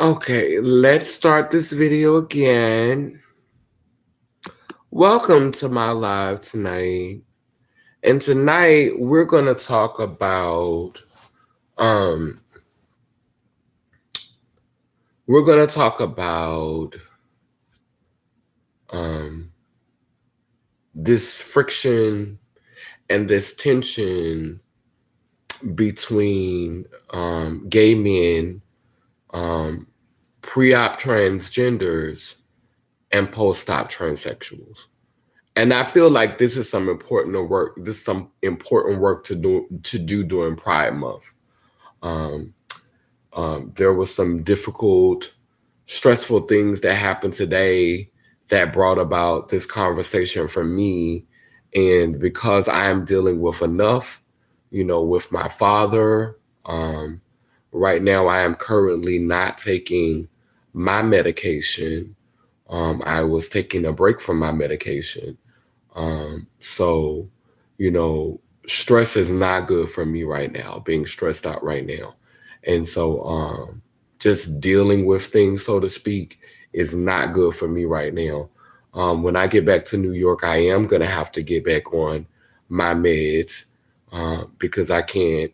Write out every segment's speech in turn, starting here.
Okay, let's start this video again. Welcome to my live tonight. And tonight we're going to talk about um we're going to talk about um this friction and this tension between gay men, um pre-op transgenders and post-op transsexuals. And I feel like this is some important work. This is some important work to do during Pride Month. Um, there was some difficult, stressful things that happened today that brought about this conversation for me. And because I am dealing with enough, with my father, right now I am currently not taking my medication. I was taking a break from my medication. So, you know, stress is not good for me right now, being stressed out right now. And so, just dealing with things, so to speak, is not good for me right now. When I get back to New York, I am going to have to get back on my meds because I can't,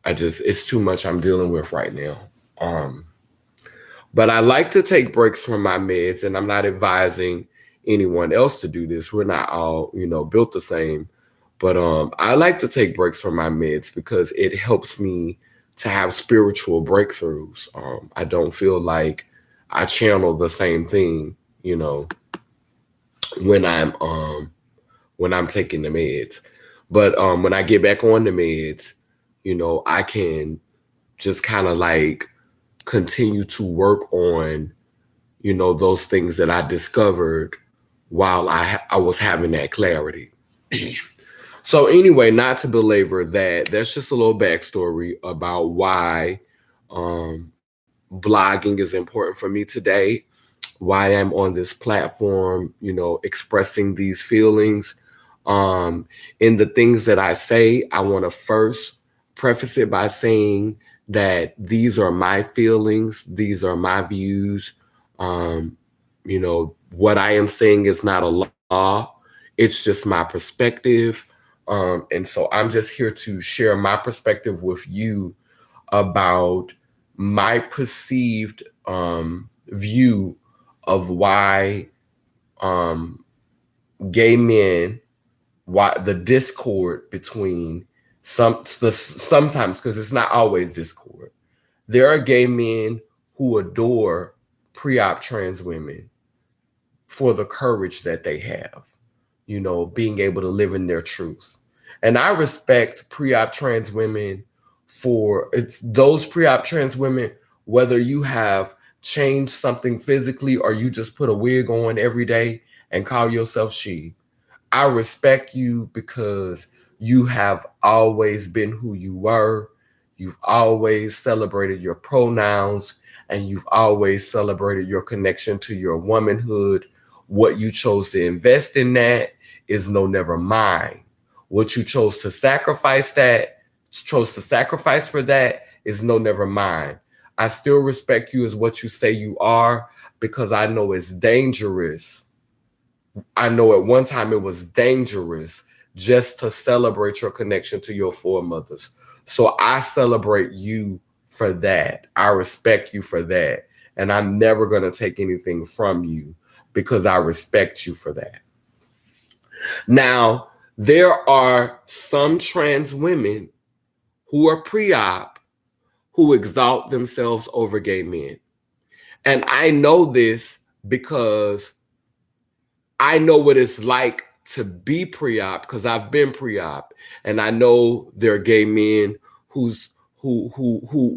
it's too much I'm dealing with right now. Um, but I like to take breaks from my meds, and I'm not advising anyone else to do this. We're not all, built the same. But I like to take breaks from my meds because it helps me to have spiritual breakthroughs. I don't feel like I channel the same thing, when I'm taking the meds. But when I get back on the meds, I can just kind of like continue to work on those things that I discovered while I was having that clarity. So anyway, not to belabor that, that's just a little backstory about why blogging is important for me today, why I'm on this platform, expressing these feelings. In the things that I say, I want to first preface it by saying that these are my feelings, these are my views. What I am saying is not a law, it's just my perspective. And so I'm just here to share my perspective with you about my perceived view of why um, gay men, why the discord between sometimes, because it's not always discord. There are gay men who adore pre-op trans women for the courage that they have, being able to live in their truth. And I respect pre-op trans women for it's those pre-op trans women, whether you have changed something physically or you just put a wig on every day and call yourself she. I respect you because you have always been who you were. You've always celebrated your pronouns and you've always celebrated your connection to your womanhood. What you chose to invest in that is no never mind. What you chose to sacrifice for that is no never mind. I still respect you as what you say you are because I know it's dangerous. I know at one time it was dangerous just to celebrate your connection to your foremothers. So I celebrate you for that. I respect you for that. And I'm never going to take anything from you because I respect you for that. Now, there are some trans women who are pre-op who exalt themselves over gay men. And I know this because I know what it's like to be pre-op because I've been pre-op, and I know there are gay men who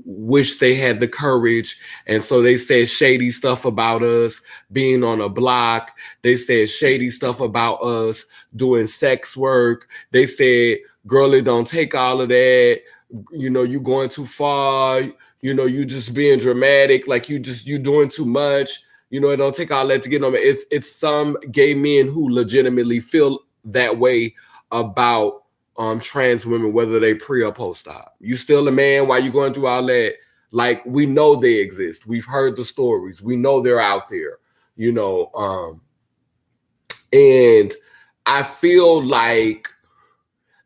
wish they had the courage, and so they said shady stuff about us being on a block. They said shady stuff about us doing sex work. They said, "Girlie, don't take all of that. You going too far. You just being dramatic. Like you doing too much." It don't take all that to get on. It's some gay men who legitimately feel that way about trans women, whether they pre or post op. You still a man while you going through all that. Like, we know they exist. We've heard the stories. We know they're out there, and I feel like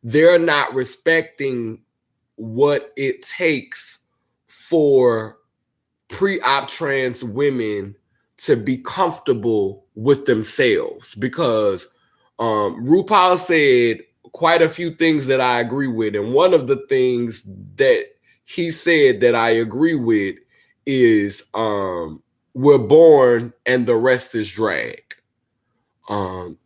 they're not respecting what it takes for pre-op trans women to be comfortable with themselves, because RuPaul said quite a few things that I agree with. And one of the things that he said that I agree with is we're born and the rest is drag. No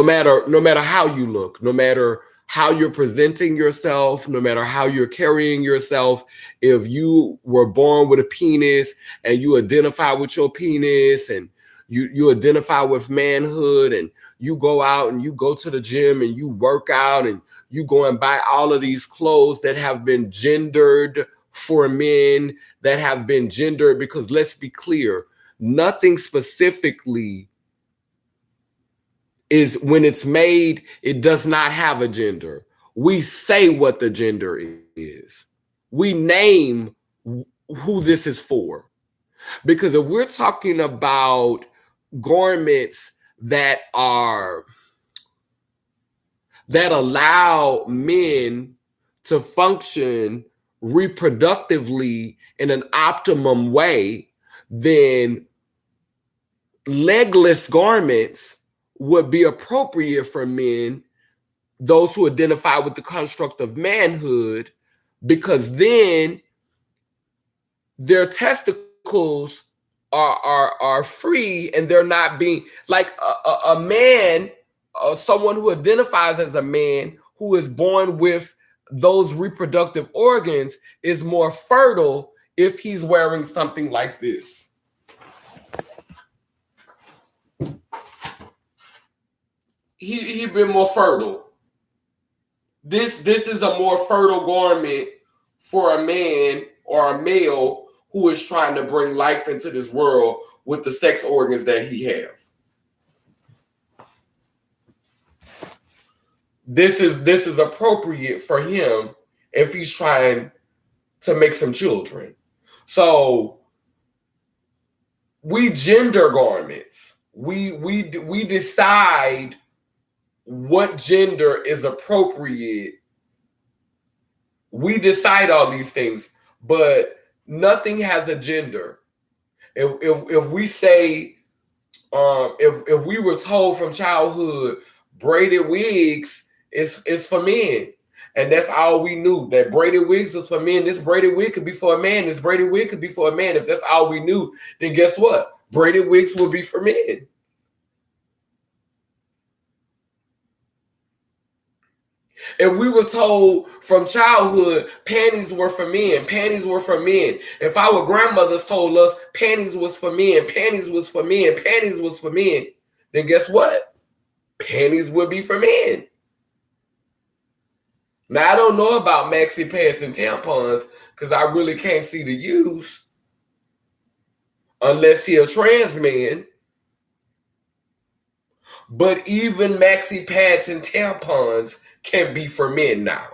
matter how you look, no matter how you're presenting yourself, no matter how you're carrying yourself, if you were born with a penis and you identify with your penis, and you identify with manhood, and you go out and you go to the gym and you work out and you go and buy all of these clothes that have been gendered for men, that have been gendered, because let's be clear, nothing specifically is, when it's made, it does not have a gender. We say what the gender is. We name who this is for. Because if we're talking about garments that allow men to function reproductively in an optimum way, then legless garments would be appropriate for men, those who identify with the construct of manhood, because then their testicles are free, and they're not being like a man, someone who identifies as a man who is born with those reproductive organs is more fertile if he's wearing something like this. He'd been more fertile. This is a more fertile garment for a man or a male who is trying to bring life into this world with the sex organs that he have. This is appropriate for him if he's trying to make some children. So we gender garments. We decide what gender is appropriate. We decide all these things, but nothing has a gender. If we say, if we were told from childhood braided wigs is for men, and that's all we knew, that braided wigs is for men, this braided wig could be for a man, this braided wig could be for a man. If that's all we knew, then guess what? Braided wigs would be for men. If we were told from childhood panties were for men, panties were for men. If our grandmothers told us panties was for men, panties was for men, panties was for men, then guess what? Panties would be for men. Now, I don't know about maxi pads and tampons, because I really can't see the use unless he's a trans man. But even maxi pads and tampons can be for men now.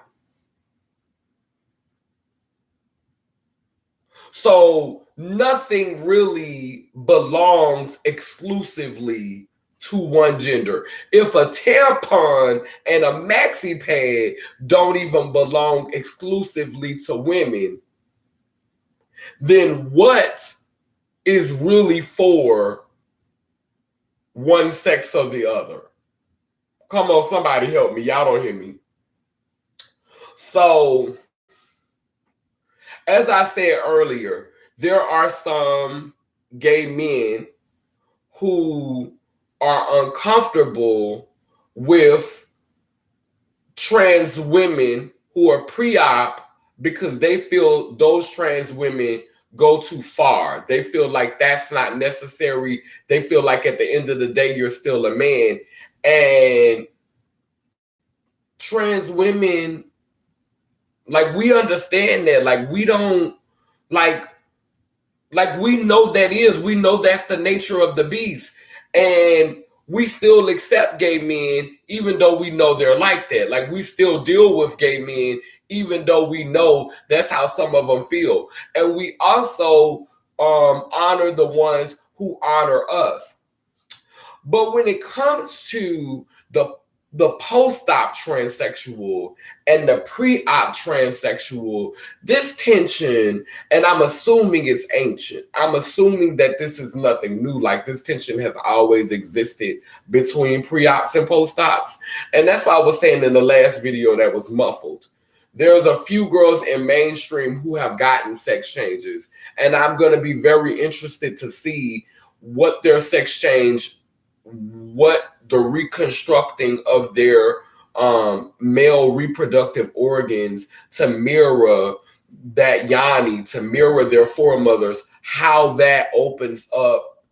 So nothing really belongs exclusively to one gender. If a tampon and a maxi pad don't even belong exclusively to women, then what is really for one sex or the other? Come on, somebody help me. Y'all don't hear me. So, as I said earlier, there are some gay men who are uncomfortable with trans women who are pre-op, because they feel those trans women go too far. They feel like that's not necessary. They feel like at the end of the day, you're still a man. And trans women, like, we understand that. Like, we don't, like we know we know that's the nature of the beast. And we still accept gay men, even though we know they're like that. Like, we still deal with gay men, even though we know that's how some of them feel. And we also honor the ones who honor us. But when it comes to the post-op transsexual and the pre-op transsexual, this tension, and I'm assuming it's ancient. I'm assuming that this is nothing new. Like, this tension has always existed between pre-ops and post-ops. And that's why I was saying in the last video that was muffled. There's a few girls in mainstream who have gotten sex changes. And I'm going to be very interested to see what their sex change, what the reconstructing of their male reproductive organs to mirror that yoni, to mirror their foremothers, how that opens up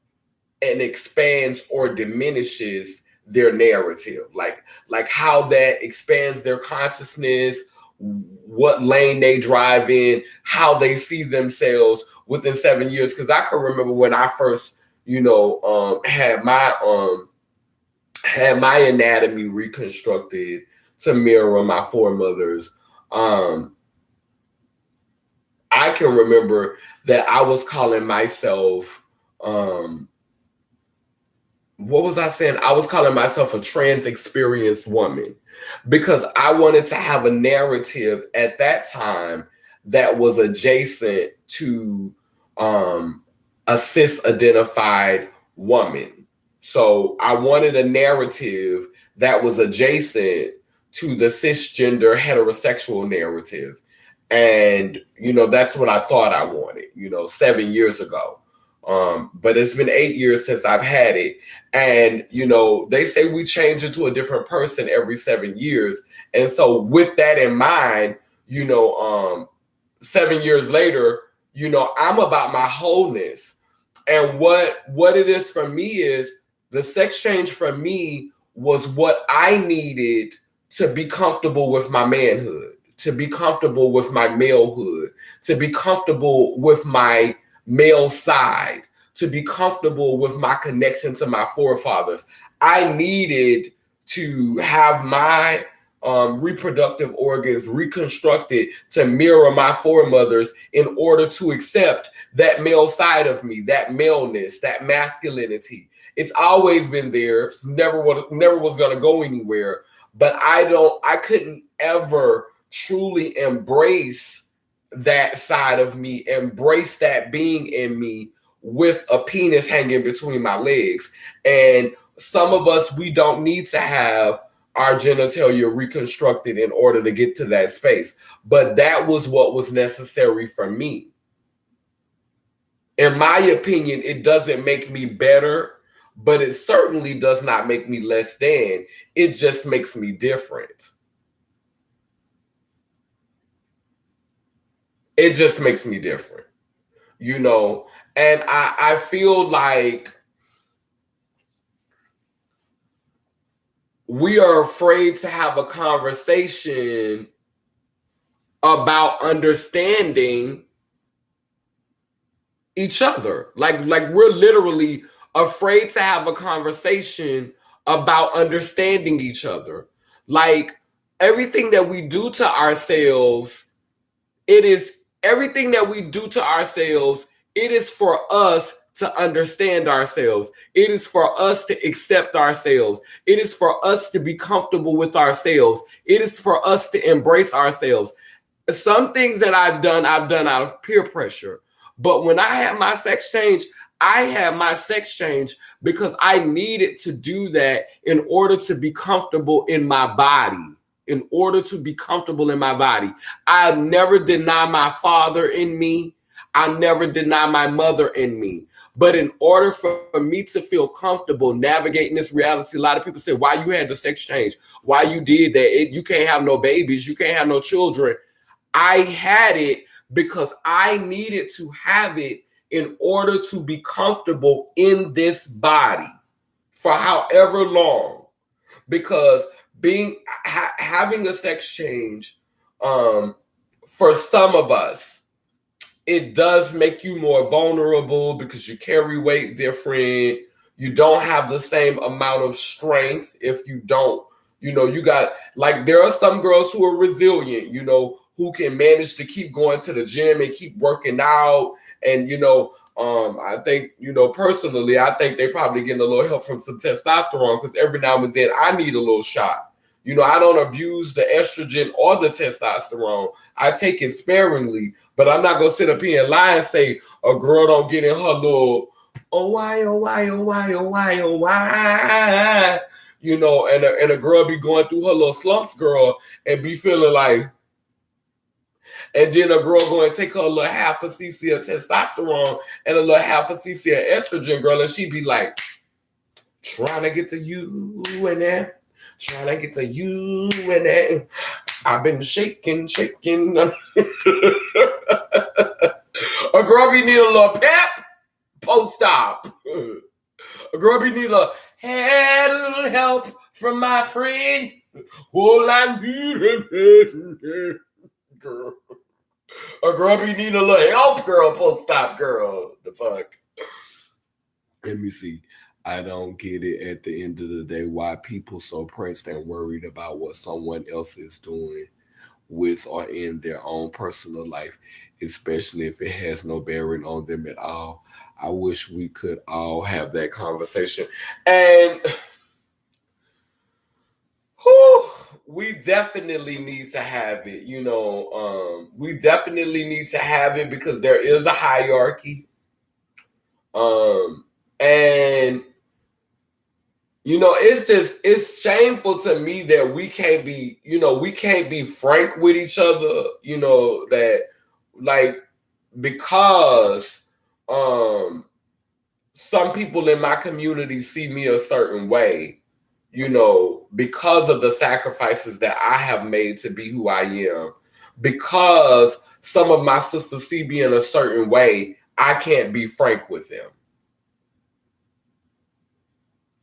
and expands or diminishes their narrative, like how that expands their consciousness, what lane they drive in, how they see themselves within 7 years. Because I can remember when I first, had my anatomy reconstructed to mirror my foremothers. I can remember that I was calling myself, what was I saying? I was calling myself a trans experienced woman because I wanted to have a narrative at that time that was adjacent to a cis-identified woman. So I wanted a narrative that was adjacent to the cisgender heterosexual narrative. And, that's what I thought I wanted, 7 years ago. But it's been 8 years since I've had it. And, they say we change into a different person every 7 years. And so with that in mind, 7 years later, I'm about my wholeness. And what it is for me is the sex change for me was what I needed to be comfortable with my manhood, to be comfortable with my malehood, to be comfortable with my male side, to be comfortable with my connection to my forefathers. I needed to have my reproductive organs reconstructed to mirror my foremothers in order to accept that male side of me, that maleness, that masculinity. It's always been there, never was going to go anywhere, but I couldn't ever truly embrace that side of me, embrace that being in me with a penis hanging between my legs. And some of us, we don't need to have our genitalia reconstructed in order to get to that space. But that was what was necessary for me. In my opinion, it doesn't make me better, but it certainly does not make me less than. It just makes me different. It just makes me different, and I feel like we are afraid to have a conversation about understanding each other. Like we're literally afraid to have a conversation about understanding each other. Like, everything that we do to ourselves, it is for us to understand ourselves. It is for us to accept ourselves. It is for us to be comfortable with ourselves. It is for us to embrace ourselves. Some things that I've done out of peer pressure. But when I had my sex change, because I needed to do that in order to be comfortable in my body. I never deny my father in me. I never deny my mother in me. But in order for me to feel comfortable navigating this reality, a lot of people say, why you had the sex change? Why you did that? You can't have no babies. You can't have no children. I had it because I needed to have it in order to be comfortable in this body for however long. Because having a sex change, for some of us, it does make you more vulnerable because you carry weight different. You don't have the same amount of strength if you don't, you got, like, there are some girls who are resilient, who can manage to keep going to the gym and keep working out. And, I think, personally, I think they probably getting a little help from some testosterone, because every now and then I need a little shot. I don't abuse the estrogen or the testosterone. I take it sparingly, but I'm not going to sit up here and lie and say a girl don't get in her little, oh, why, oh, why, oh, why, oh, why, oh, why, and a girl be going through her little slumps, girl, and be feeling like, and then a girl go and take her a little half a cc of testosterone and a little half a cc of estrogen, girl, and she be like, trying to get to you and that, trying to get to you and that. I've been shaking. A girl be need a little pep, post-op. A girl be need a help from my friend. All I need, girl. A girl be need a little help, girl, post-op, girl. The fuck? Let me see. I don't get it at the end of the day why people so pressed and worried about what someone else is doing with or in their own personal life, especially if it has no bearing on them at all. I wish we could all have that conversation. And we definitely need to have it, we definitely need to have it, because there is a hierarchy. And it's shameful to me that we can't be frank with each other, that, like, because some people in my community see me a certain way, because of the sacrifices that I have made to be who I am, because some of my sisters see me in a certain way, I can't be frank with them.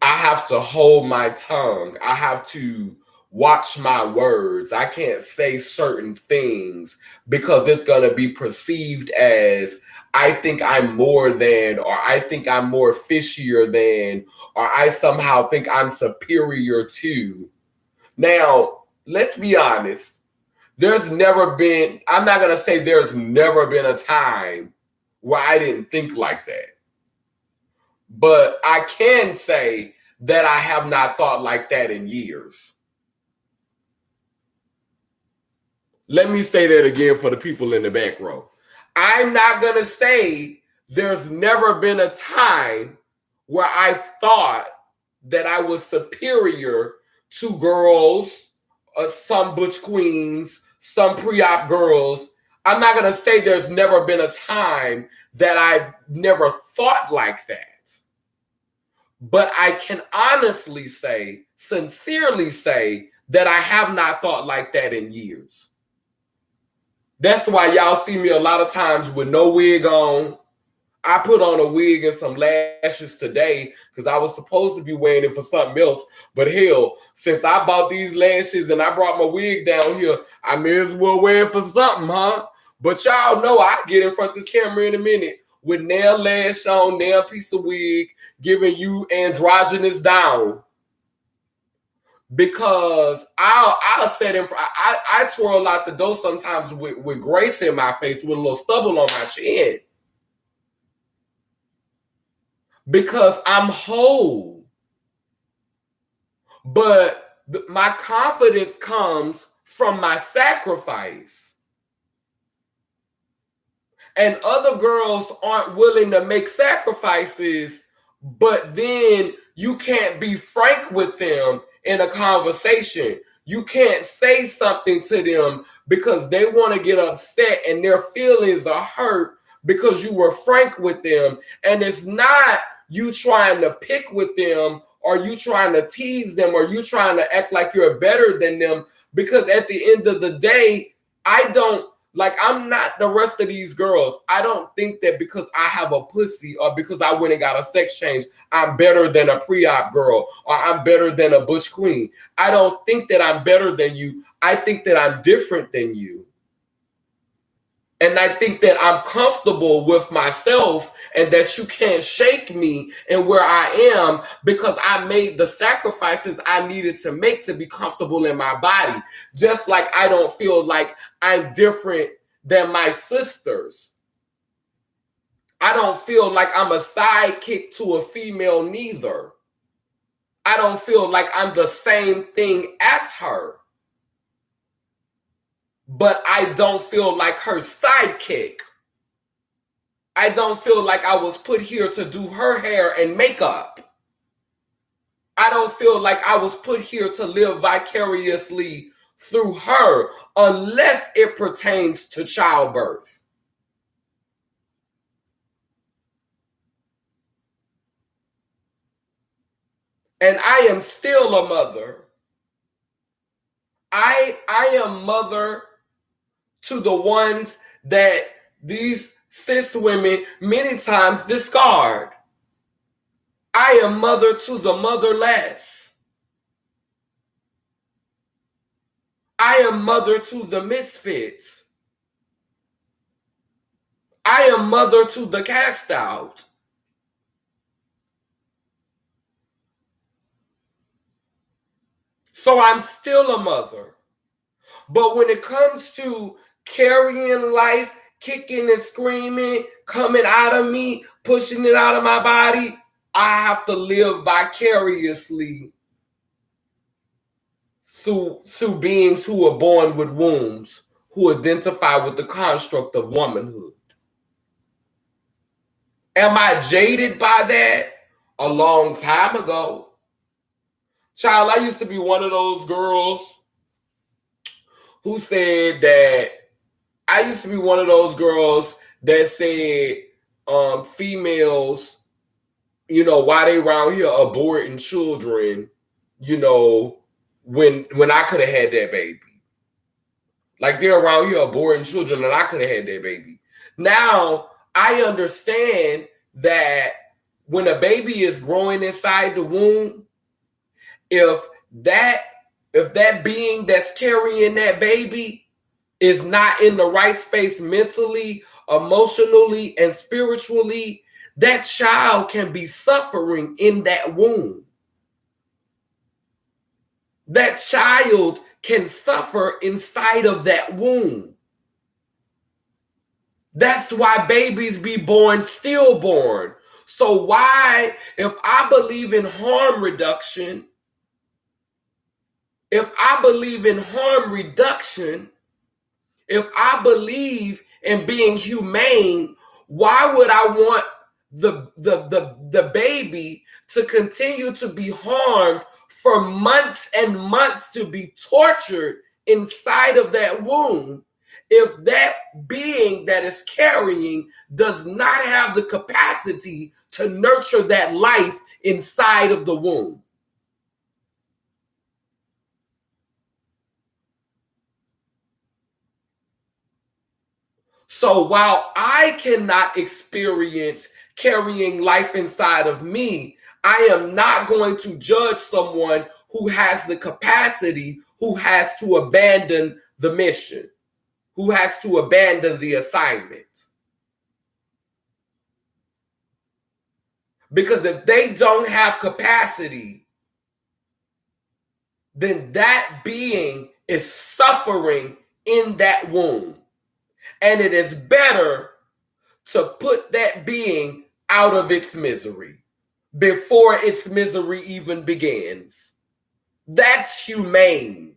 I have to hold my tongue. I have to watch my words. I can't say certain things because it's going to be perceived as I think I'm more than, or I think I'm more fishier than, or I somehow think I'm superior to. Now, let's be honest. I'm not going to say there's never been a time where I didn't think like that. But I can say that I have not thought like that in years. Let me say that again for the people in the back row. I'm not going to say there's never been a time where I thought that I was superior to girls, some butch queens, some pre-op girls. I'm not going to say there's never been a time that I've never thought like that. But I can honestly say, sincerely say, that I have not thought like that in years. That's why y'all see me a lot of times with no wig on. I put on a wig and some lashes today because I was supposed to be wearing it for something else. But hell, since I bought these lashes and I brought my wig down here, I may as well wear it for something, huh? But y'all know I get in front of this camera in a minute with nail lash on, nail piece of wig, giving you androgynous down. Because I'll set in front, I twirl out the door sometimes with grace in my face, with a little stubble on my chin. Because I'm whole. But my confidence comes from my sacrifice. And other girls aren't willing to make sacrifices, but then you can't be frank with them in a conversation. You can't say something to them because they want to get upset and their feelings are hurt because you were frank with them. And it's not you trying to pick with them, or you trying to tease them, or you trying to act like you're better than them. Because at the end of the day, I'm not the rest of these girls. I don't think that because I have a pussy or because I went and got a sex change, I'm better than a pre-op girl or I'm better than a butch queen. I don't think that I'm better than you. I think that I'm different than you. And I think that I'm comfortable with myself and that you can't shake me and where I am because I made the sacrifices I needed to make to be comfortable in my body. Just like I don't feel like I'm different than my sisters. I don't feel like I'm a sidekick to a female neither. I don't feel like I'm the same thing as her. But I don't feel like her sidekick. I don't feel like I was put here to do her hair and makeup. I don't feel like I was put here to live vicariously through her unless it pertains to childbirth. And I am still a mother. I am mother to the ones that these cis women many times discard. I am mother to the motherless. I am mother to the misfits. I am mother to the cast out. So I'm still a mother. But when it comes to carrying life, kicking and screaming, coming out of me, pushing it out of my body, I have to live vicariously through beings who are born with wombs, who identify with the construct of womanhood. Am I jaded by that? A long time ago. Child, I used to be one of those girls who said that I used to be one of those girls that said females, why they around here aborting children, when I could have had that baby. Like they're around here aborting children and I could have had that baby. Now I understand that when a baby is growing inside the womb, if that being that's carrying that baby is not in the right space mentally, emotionally, and spiritually, that child can be suffering in that womb. That child can suffer inside of that womb. That's why babies be born stillborn. So why, if I believe in harm reduction, if I believe in being humane, why would I want the baby to continue to be harmed for months and months, to be tortured inside of that womb, if that being that is carrying does not have the capacity to nurture that life inside of the womb? So while I cannot experience carrying life inside of me, I am not going to judge someone who has the capacity, who has to abandon the mission, who has to abandon the assignment. Because if they don't have capacity, then that being is suffering in that womb. And it is better to put that being out of its misery before its misery even begins. That's humane.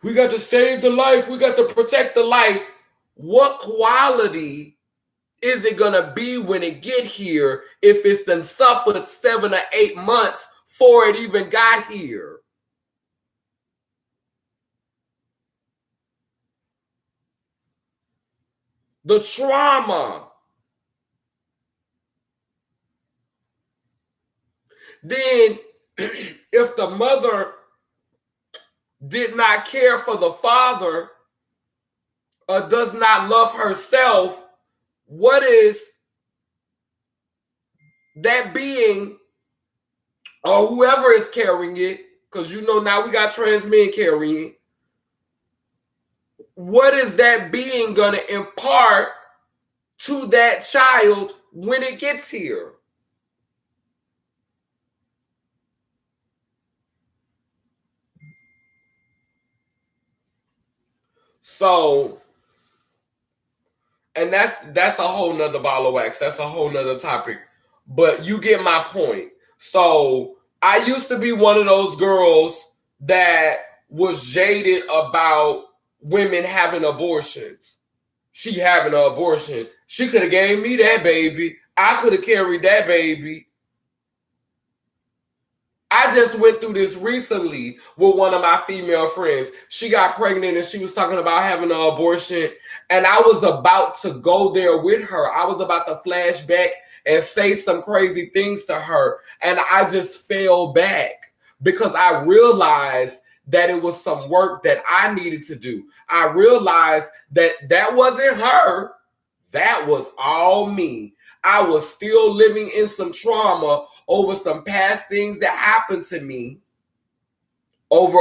We got to save the life. We got to protect the life. What quality is it going to be when it get here if it's done suffered 7 or 8 months before it even got here? The trauma. Then if the mother did not care for the father or does not love herself, what is that being or whoever is carrying it because now we got trans men carrying. What is that being going to impart to that child when it gets here? So, and that's a whole nother ball of wax. That's a whole nother topic. But you get my point. So I used to be one of those girls that was jaded about women having abortions. She having an abortion. She could have gave me that baby. I could have carried that baby. I just went through this recently with one of my female friends. She got pregnant and she was talking about having an abortion. And I was about to go there with her. I was about to flash back and say some crazy things to her. And I just fell back because I realized that it was some work that I needed to do. I realized that that wasn't her. That was all me. I was still living in some trauma over some past things that happened to me, over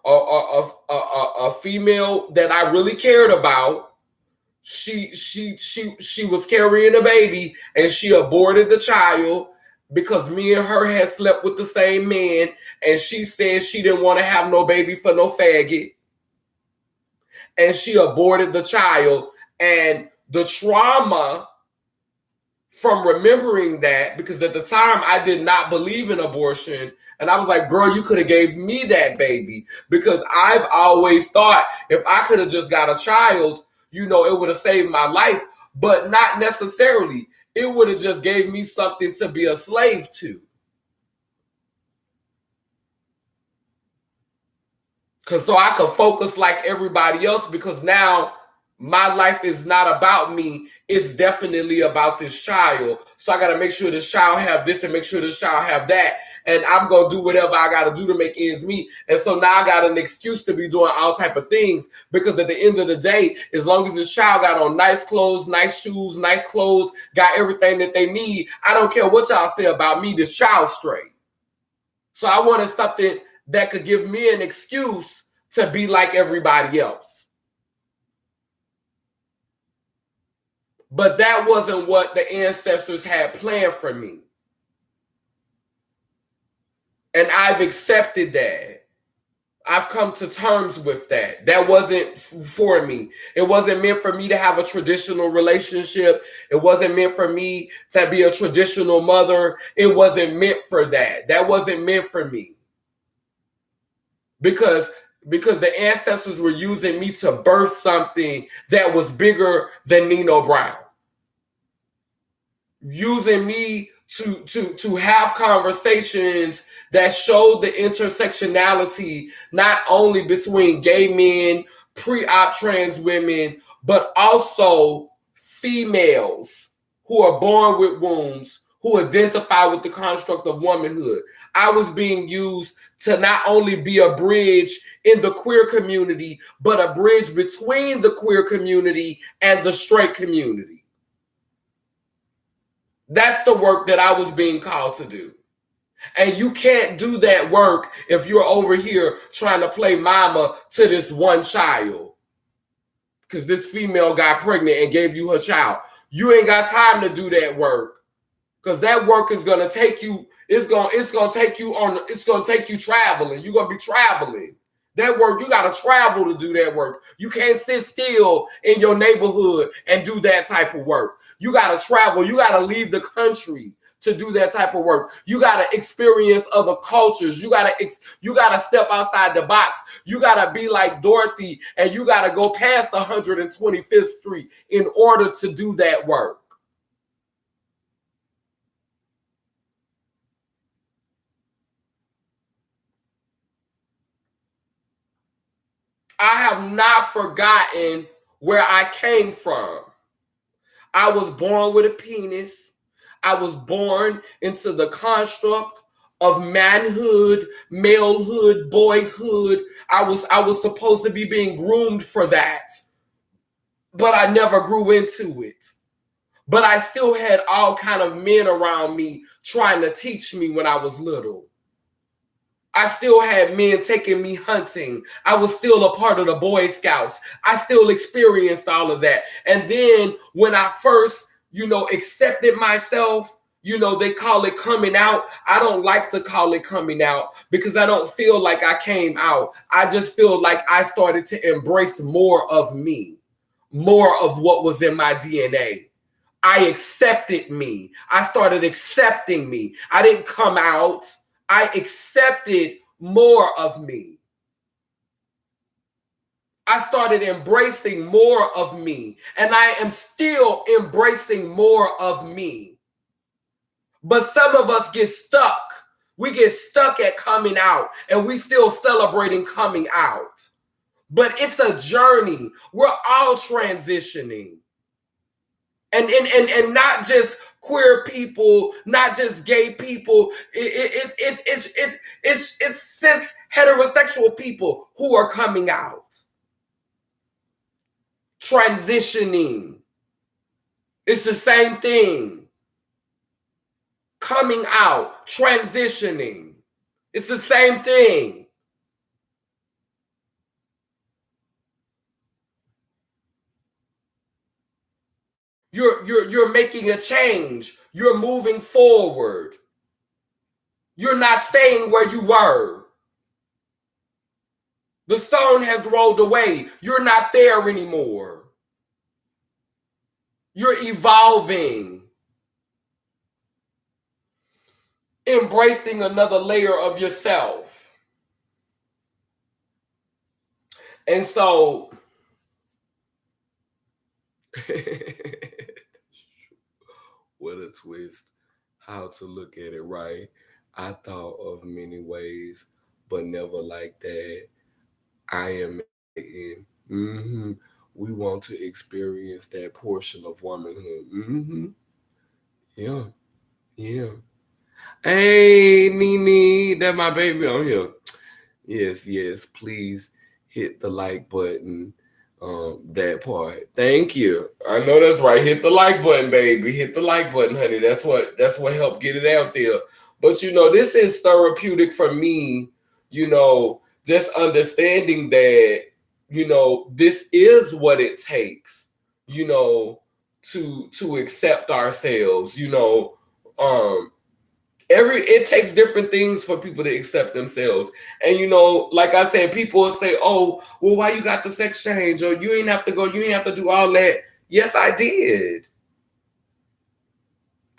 a female that I really cared about. She was carrying a baby and she aborted the child because me and her had slept with the same man, and she said she didn't want to have no baby for no faggot, and she aborted the child. And the trauma from remembering that, because at the time I did not believe in abortion, and I was like, girl, you could have gave me that baby, because I've always thought if I could have just got a child, it would have saved my life. But not necessarily. It would have just gave me something to be a slave to. Because so I could focus like everybody else, because now my life is not about me. It's definitely about this child. So I got to make sure this child have this and make sure this child have that. And I'm going to do whatever I got to do to make ends meet. And so now I got an excuse to be doing all type of things, because at the end of the day, as long as this child got on nice clothes, nice shoes, nice clothes, got everything that they need, I don't care what y'all say about me, this child straight. So I wanted something that could give me an excuse to be like everybody else. But that wasn't what the ancestors had planned for me. And I've accepted that. I've come to terms with that. That wasn't for me. It wasn't meant for me to have a traditional relationship. It wasn't meant for me to be a traditional mother. It wasn't meant for that. That wasn't meant for me. Because the ancestors were using me to birth something that was bigger than Nino Brown. Using me to have conversations that showed the intersectionality, not only between gay men, pre-op trans women, but also females who are born with wombs, who identify with the construct of womanhood. I was being used to not only be a bridge in the queer community, but a bridge between the queer community and the straight community. That's the work that I was being called to do. And you can't do that work if you're over here trying to play mama to this one child, because this female got pregnant and gave you her child. You ain't got time to do that work, because that work is going to take you, it's going to take you traveling. You're going to be traveling. That work, you got to travel to do that work. You can't sit still in your neighborhood and do that type of work. You got to travel. You got to leave the country to do that type of work. You got to experience other cultures. You got to step outside the box. You got to be like Dorothy, and you got to go past 125th Street in order to do that work. I have not forgotten where I came from. I was born with a penis. I was born into the construct of manhood, malehood, boyhood. I was supposed to be being groomed for that. But I never grew into it. But I still had all kind of men around me trying to teach me when I was little. I still had men taking me hunting. I was still a part of the Boy Scouts. I still experienced all of that. And then when I first, accepted myself, they call it coming out. I don't like to call it coming out because I don't feel like I came out. I just feel like I started to embrace more of me, more of what was in my DNA. I accepted me. I started accepting me. I didn't come out. I accepted more of me. I started embracing more of me, and I am still embracing more of me. But some of us get stuck. We get stuck at coming out, and we still celebrating coming out. But it's a journey. We're all transitioning. And not just queer people, not just gay people. It's cis heterosexual people who are coming out, transitioning. It's the same thing. Coming out, transitioning. It's the same thing. You're making a change. You're moving forward. You're not staying where you were. The stone has rolled away. You're not there anymore. You're evolving. Embracing another layer of yourself. And so, what a twist. How to look at it, right? I thought of many ways, but never like that. I am in. We want to experience that portion of womanhood. Yeah. Yeah. Hey, Nene, that my baby on here. Yes, please hit the like button. That part. Thank you. I know that's right. Hit the like button, baby. Hit the like button, honey. That's what helped get it out there. But this is therapeutic for me, just understanding that, this is what it takes, to accept ourselves, it takes different things for people to accept themselves. And like I said, people will say, oh, well, why you got the sex change? Or you ain't have to go, you ain't have to do all that. Yes, I did.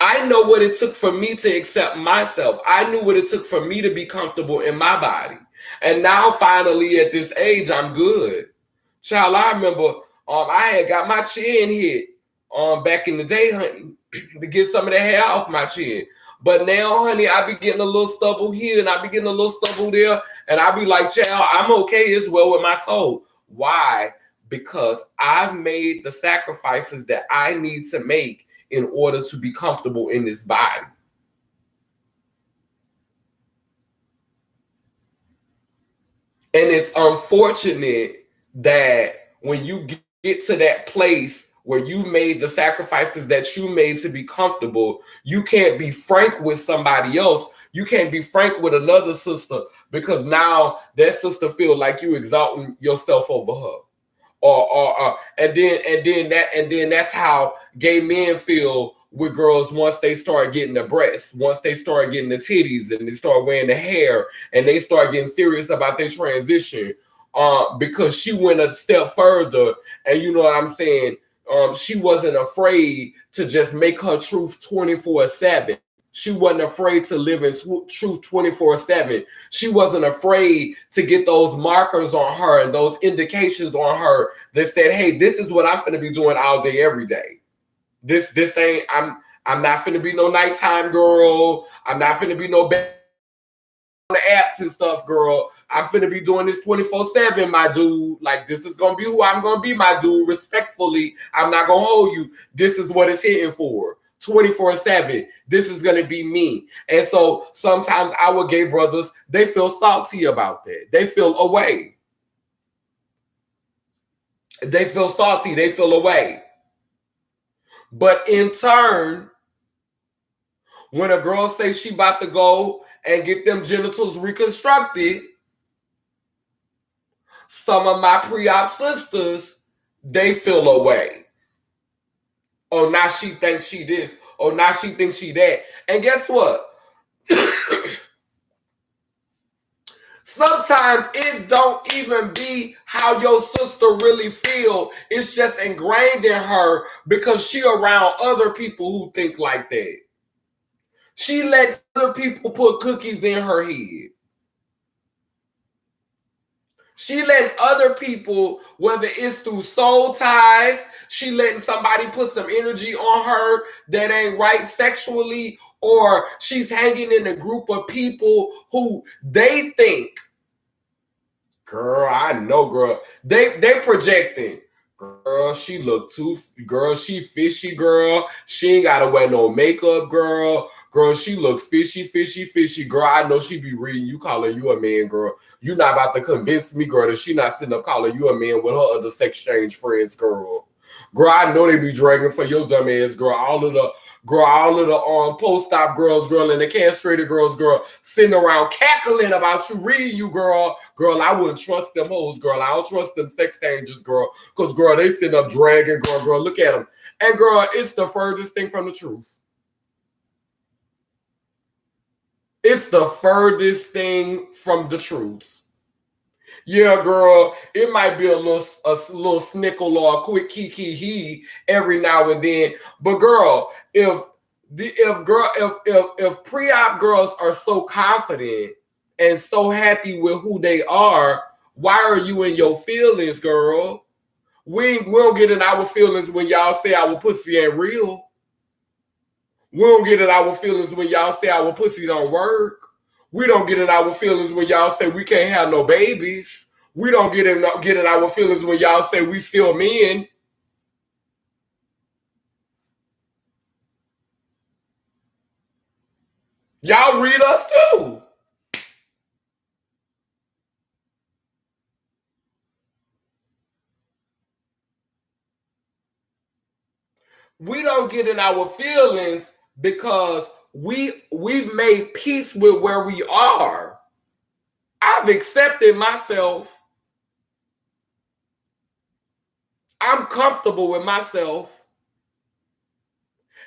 I know what it took for me to accept myself. I knew what it took for me to be comfortable in my body. And now finally at this age, I'm good. Child, I remember I had got my chin hit back in the day, honey, to get some of the hair off my chin. But now, honey, I be getting a little stubble here and I be getting a little stubble there. And I be like, child, I'm okay as well with my soul. Why? Because I've made the sacrifices that I need to make in order to be comfortable in this body. And it's unfortunate that when you get to that place where you've made the sacrifices that you made to be comfortable, you can't be frank with somebody else. You can't be frank with another sister because now that sister feel like you exalting yourself over her. And then that's how gay men feel with girls once they start getting the breasts, once they start getting the titties and they start wearing the hair and they start getting serious about their transition. Because she went a step further, and you know what I'm saying? She wasn't afraid to just make her truth 24/7. She wasn't afraid to live in truth 24/7. She wasn't afraid to get those markers on her and those indications on her that said, hey, this is what I'm going to be doing all day, every day. This ain't, I'm not going to be no nighttime girl. I'm not going to be no bad on the apps and stuff, girl. I'm finna be doing this 24/7, my dude. Like, this is gonna be who I'm gonna be, my dude. Respectfully, I'm not gonna hold you. This is what it's hitting for. 24/7. This is gonna be me. And so sometimes our gay brothers, they feel salty about that. They feel away. They feel salty. They feel away. But in turn, when a girl says she about to go and get them genitals reconstructed, some of my pre-op sisters, they feel away. Oh, now she thinks she this. Oh, now she thinks she that. And guess what? Sometimes it don't even be how your sister really feel. It's just ingrained in her because she around other people who think like that. She let other people put cookies in her head. She letting other people, whether it's through soul ties, she letting somebody put some energy on her that ain't right sexually, or she's hanging in a group of people who they think, girl, I know, girl, they projecting. Girl, she look too, girl, she fishy, girl. She ain't gotta wear no makeup, girl. Girl, she look fishy, fishy, fishy. Girl, I know she be reading you, calling you a man, girl. You not about to convince me, girl, that she not sitting up calling you a man with her other sex change friends, girl. Girl, I know they be dragging for your dumb ass, girl. All of the post-op girls, girl, and the castrated girls, girl, sitting around cackling about you, reading you, girl. Girl, I wouldn't trust them hoes, girl. I don't trust them sex changers, girl. Because, girl, they sitting up dragging, girl, look at them. And, girl, it's the furthest thing from the truth. It's the furthest thing from the truth. Yeah, girl, it might be a little snickle or a quick kiki every now and then. But girl, if pre-op girls are so confident and so happy with who they are, why are you in your feelings, girl? We don't get in our feelings when y'all say our pussy ain't real. We don't get in our feelings when y'all say our pussy don't work. We don't get in our feelings when y'all say we can't have no babies. We don't get in our feelings when y'all say we still men. Y'all read us too. We don't get in our feelings because we've made peace with where we are. I've accepted myself. I'm comfortable with myself.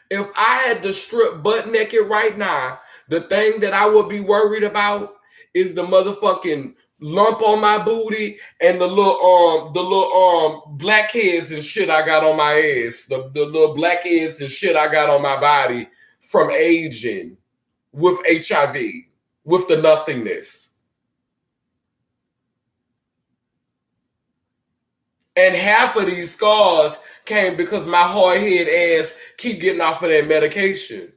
If I had to strip butt naked right now, the thing that I would be worried about is the motherfucking lump on my booty and the little blackheads and shit I got on my ass. The little blackheads and shit I got on my body from aging with HIV, with the nothingness. And half of these scars came because my hard head ass keep getting off of that medication.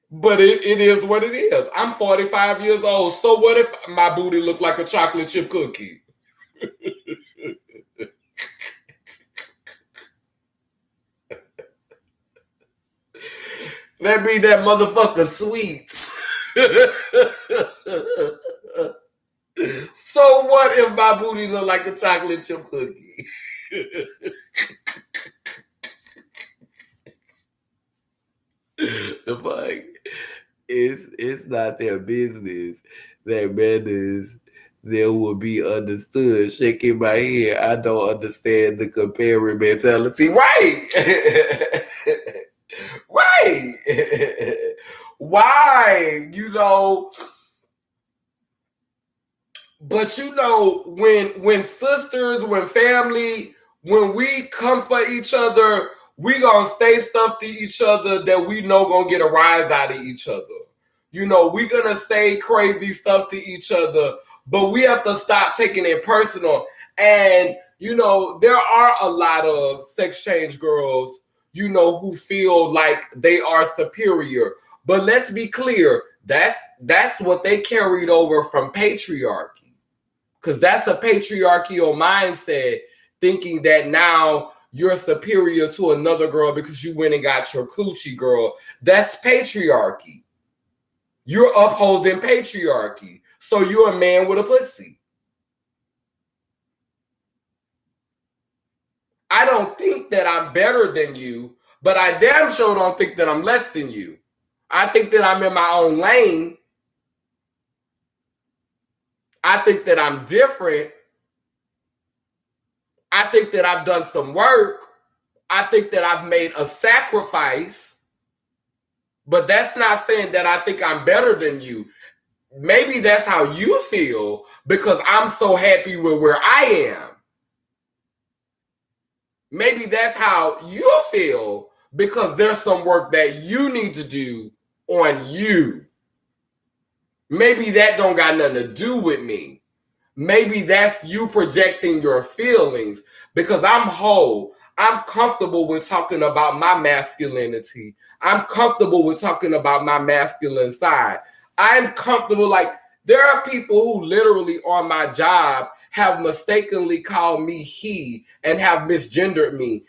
But it is what it is. I'm 45 years old. So what if my booty looked like a chocolate chip cookie? That be that motherfucker sweets. So what if my booty look like a chocolate chip cookie? The fuck? It's not their business that matters. There will be understood. Shaking my head. I don't understand the comparing mentality. Right. Right. Why? But when sisters, when family, when we come for each other, we gonna say stuff to each other that we know gonna get a rise out of each other. We gonna say crazy stuff to each other, but we have to stop taking it personal. And there are a lot of sex change girls, who feel like they are superior. But let's be clear, that's what they carried over from patriarchy. Because that's a patriarchal mindset, thinking that now you're superior to another girl because you went and got your coochie, girl. That's patriarchy. You're upholding patriarchy. So you're a man with a pussy. I don't think that I'm better than you, but I damn sure don't think that I'm less than you. I think that I'm in my own lane. I think that I'm different. I think that I've done some work. I think that I've made a sacrifice. But that's not saying that I think I'm better than you. Maybe that's how you feel because I'm so happy with where I am. Maybe that's how you feel because there's some work that you need to do on you. Maybe that don't got nothing to do with me. Maybe that's you projecting your feelings because I'm whole. I'm comfortable with talking about my masculinity. I'm comfortable with talking about my masculine side. I'm comfortable, like, there are people who literally on my job have mistakenly called me he and have misgendered me.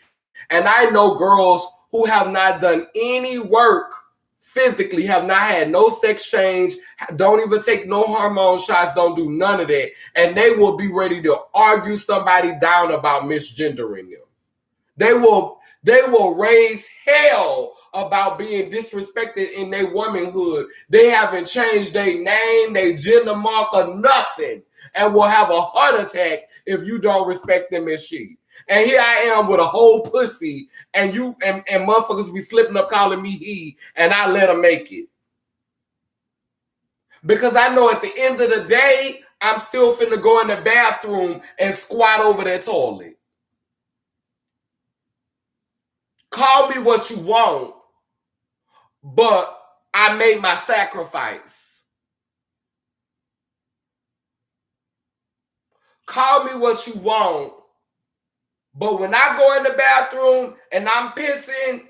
And I know girls who have not done any work physically, have not had no sex change, don't even take no hormone shots, don't do none of that. And they will be ready to argue somebody down about misgendering them. They will raise hell about being disrespected in their womanhood. They haven't changed their name, their gender marker, nothing, and will have a heart attack if you don't respect them as she. And here I am with a whole pussy, and you and motherfuckers be slipping up calling me he, and I let them make it. Because I know at the end of the day, I'm still finna go in the bathroom and squat over that toilet. Call me what you want, but I made my sacrifice. Call me what you want, but when I go in the bathroom and I'm pissing,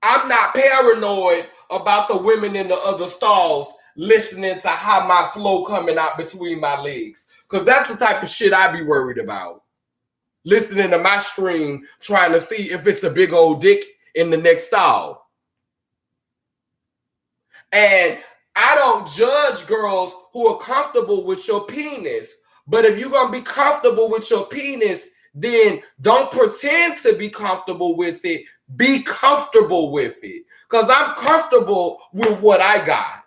I'm not paranoid about the women in the other stalls listening to how my flow coming out between my legs. Because that's the type of shit I be worried about. Listening to my stream, trying to see if it's a big old dick in the next stall. And I don't judge girls who are comfortable with your penis. But if you're going to be comfortable with your penis, then don't pretend to be comfortable with it. Be comfortable with it. Because I'm comfortable with what I got.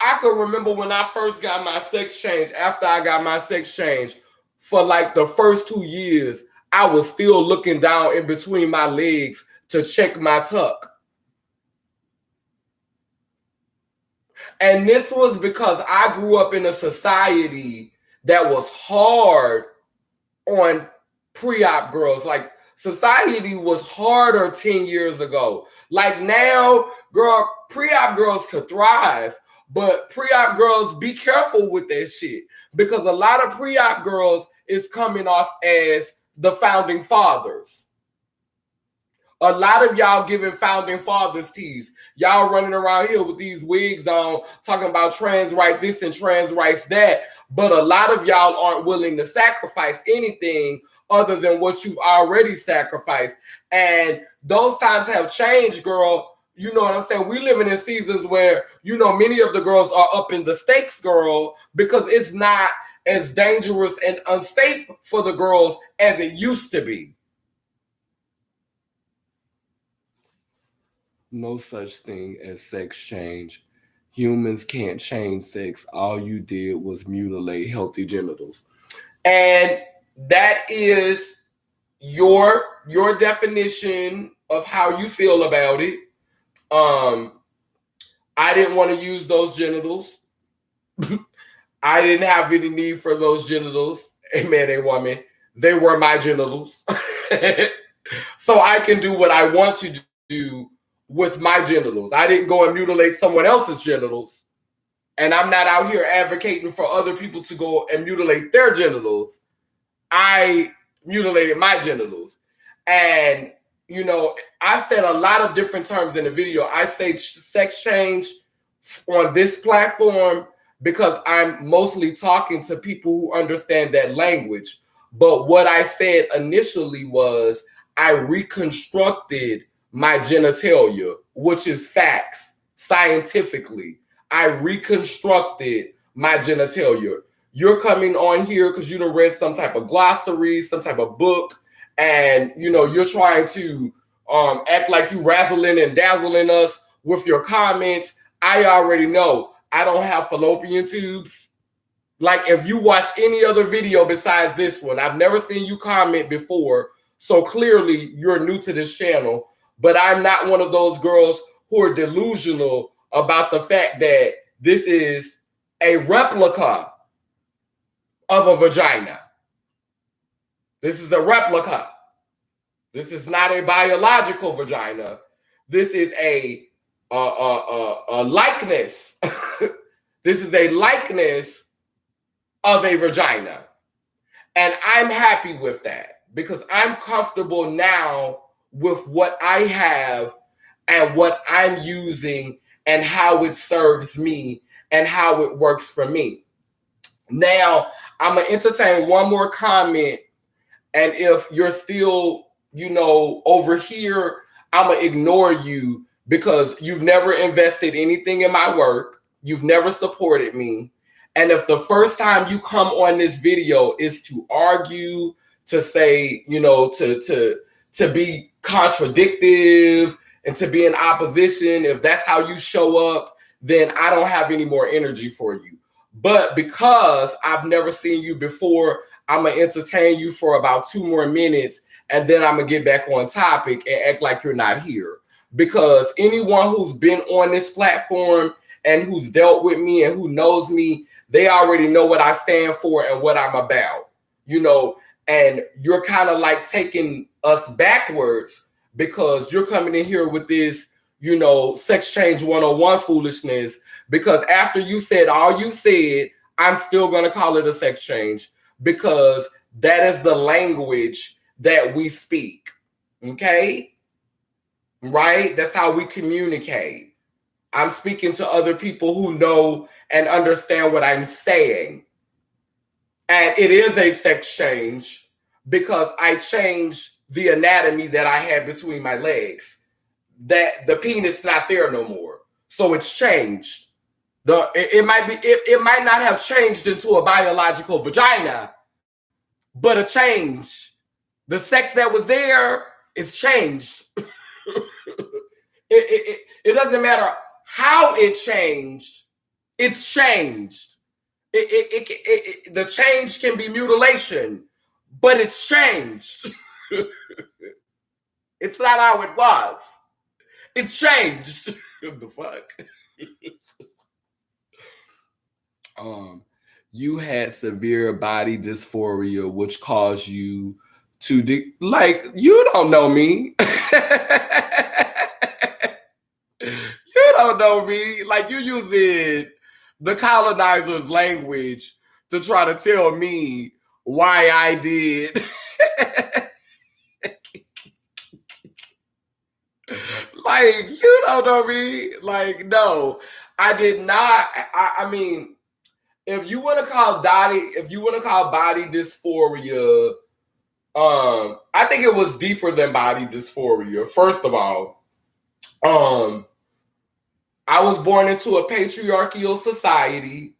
I can remember when I first got my sex change, after I got my sex change, for like the first 2 years, I was still looking down in between my legs to check my tuck. And this was because I grew up in a society that was hard on pre-op girls. Like, society was harder 10 years ago. Like now, girl, pre-op girls could thrive, but pre-op girls, be careful with that shit. Because a lot of pre-op girls is coming off as the founding fathers. A lot of y'all giving founding fathers tease. Y'all running around here with these wigs on, talking about trans right this and trans rights that. But a lot of y'all aren't willing to sacrifice anything other than what you've already sacrificed. And those times have changed, girl. You know what I'm saying? We living in seasons where, you know, many of the girls are up in the stakes, girl, because it's not as dangerous and unsafe for the girls as it used to be. No such thing as sex change. Humans can't change sex. All you did was mutilate healthy genitals. And that is your definition of how you feel about it. I didn't want to use those genitals. I didn't have any need for those genitals. A man, a woman. They were my genitals. So I can do what I want to do with my genitals. I didn't go and mutilate someone else's genitals. And I'm not out here advocating for other people to go and mutilate their genitals. I mutilated my genitals. And, you know, I said a lot of different terms in the video. I say sex change on this platform because I'm mostly talking to people who understand that language. But what I said initially was I reconstructed my genitalia, which is facts, scientifically. I reconstructed my genitalia. You're coming on here because you done read some type of glossary, some type of book, and you know you're trying to act like you razzling and dazzling us with your comments. I already know I don't have fallopian tubes. Like, if you watch any other video besides this one, I've never seen you comment before. So clearly you're new to this channel. But I'm not one of those girls who are delusional about the fact that this is a replica of a vagina. This is a replica. This is not a biological vagina. This is a likeness. This is a likeness of a vagina. And I'm happy with that because I'm comfortable now with what I have and what I'm using and how it serves me and how it works for me. Now, I'm going to entertain one more comment. And if you're still, over here, I'm going to ignore you because you've never invested anything in my work. You've never supported me. And if the first time you come on this video is to argue, to say, to be contradictive and to be in opposition, if that's how you show up, then I don't have any more energy for you. But because I've never seen you before, I'm going to entertain you for about 2 more minutes, and then I'm going to get back on topic and act like you're not here. Because anyone who's been on this platform and who's dealt with me and who knows me, they already know what I stand for and what I'm about, and you're kind of like taking us backwards because you're coming in here with this, sex change 101 foolishness, because after you said all you said, I'm still going to call it a sex change because that is the language that we speak. Okay? Right? That's how we communicate. I'm speaking to other people who know and understand what I'm saying. And it is a sex change because I changed the anatomy that I had between my legs. That the penis not there no more. So it's changed. It might not have changed into a biological vagina, but a change. The sex that was there is changed. It doesn't matter how it changed. It's changed. The change can be mutilation, but it's changed. It's not how it was. It's changed. What the fuck? You had severe body dysphoria, which caused you to you don't know me. You don't know me. Like, you using the colonizer's language to try to tell me why I did. Like, you don't know me. Like, no, I did not. I mean, if you want to call body dysphoria, I think it was deeper than body dysphoria. First of all, I was born into a patriarchal society,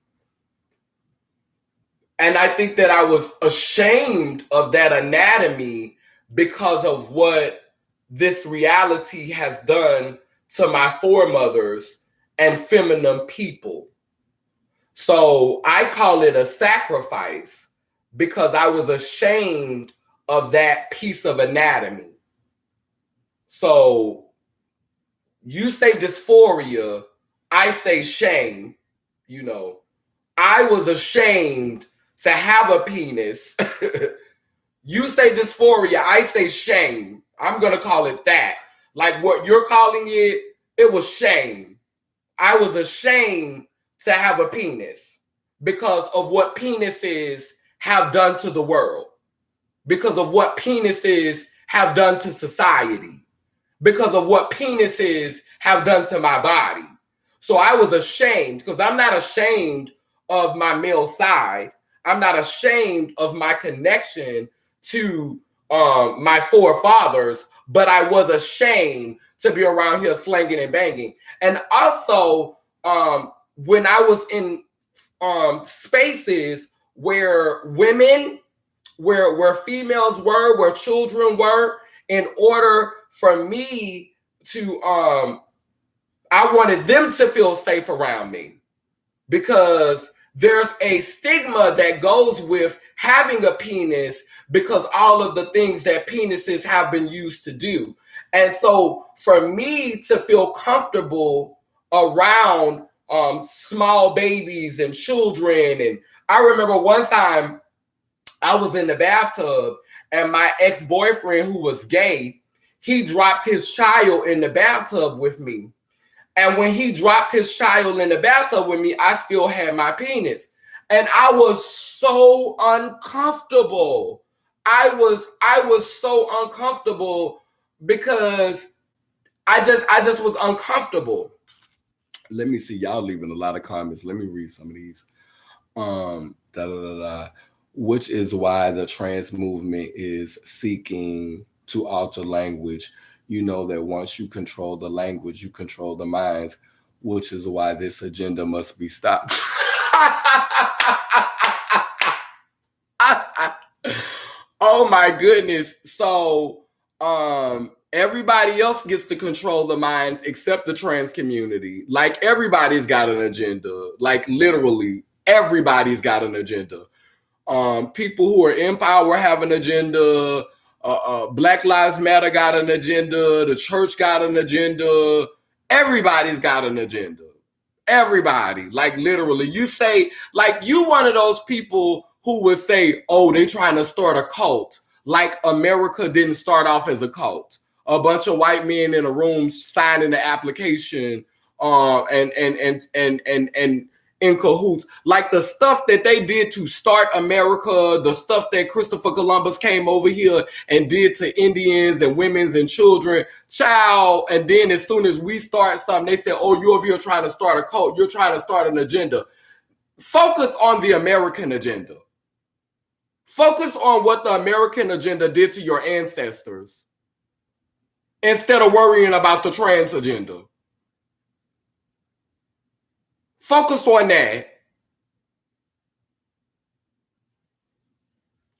and I think that I was ashamed of that anatomy because of what this reality has done to my foremothers and feminine people. So I call it a sacrifice because I was ashamed of that piece of anatomy. So you say dysphoria, I say shame. I was ashamed to have a penis. You say dysphoria, I say shame. I'm going to call it that. Like what you're calling it, it was shame. I was ashamed to have a penis because of what penises have done to the world, because of what penises have done to society, because of what penises have done to my body. So I was ashamed because I'm not ashamed of my male side. I'm not ashamed of my connection to my forefathers, but I was ashamed to be around here slanging and banging. And also, when I was in spaces where women, where females were, where children were, in order for me to I wanted them to feel safe around me, because there's a stigma that goes with having a penis because all of the things that penises have been used to do. And so for me to feel comfortable around small babies and children, and I remember one time I was in the bathtub and my ex-boyfriend, who was gay, he dropped his child in the bathtub with me. And when he dropped his child in the bathtub with me, I still had my penis. And I was so uncomfortable. I was so uncomfortable because I just was uncomfortable. Let me see. Y'all leaving a lot of comments. Let me read some of these. Which is why the trans movement is seeking to alter language. You know that once you control the language, you control the minds, which is why this agenda must be stopped. Oh my goodness. So everybody else gets to control the minds except the trans community. Like, everybody's got an agenda. Like, literally everybody's got an agenda. People who are in power have an agenda. Black Lives Matter got an agenda. The church got an agenda. Everybody's got an agenda. Everybody. Like, literally. You say, like, you one of those people who would say, oh, they trying to start a cult. Like, America didn't start off as a cult. A bunch of white men in a room signing the application, and in cahoots. Like, the stuff that they did to start America, the stuff that Christopher Columbus came over here and did to Indians and women and children, child. And then as soon as we start something, they say, oh, you're over here trying to start a cult. You're trying to start an agenda. Focus on the American agenda. Focus on what the American agenda did to your ancestors instead of worrying about the trans agenda. Focus on that.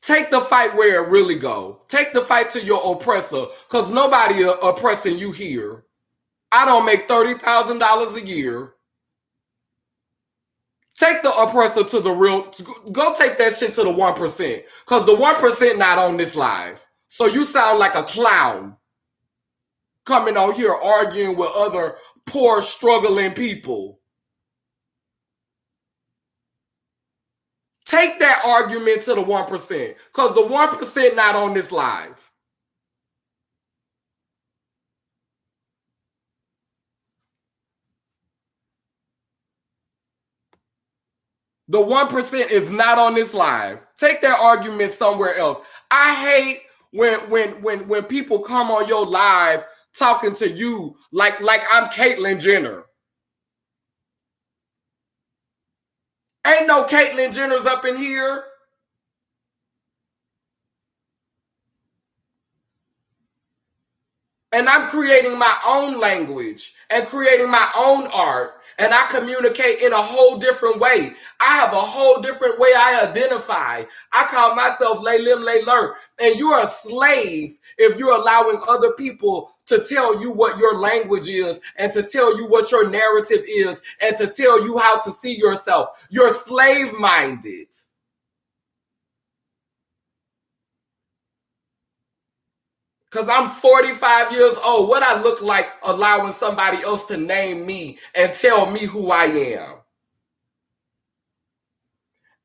Take the fight where it really go. Take the fight to your oppressor, because nobody oppressing you here. I don't make $30,000 a year. Take the oppressor to the real. Go take that shit to the 1%, because the 1% not on this live. So you sound like a clown coming on here arguing with other poor, struggling people. Take that argument to the 1%, because the 1% not on this live. The 1% is not on this live. Take that argument somewhere else. I hate when people come on your live talking to you like I'm Caitlyn Jenner. Ain't no Caitlyn Jenners up in here. And I'm creating my own language and creating my own art. And I communicate in a whole different way. I have a whole different way I identify. I call myself Lay Lim Lay Lur. And you're a slave if you're allowing other people to tell you what your language is and to tell you what your narrative is and to tell you how to see yourself. You're slave-minded. Because I'm 45 years old. What I look like allowing somebody else to name me and tell me who I am.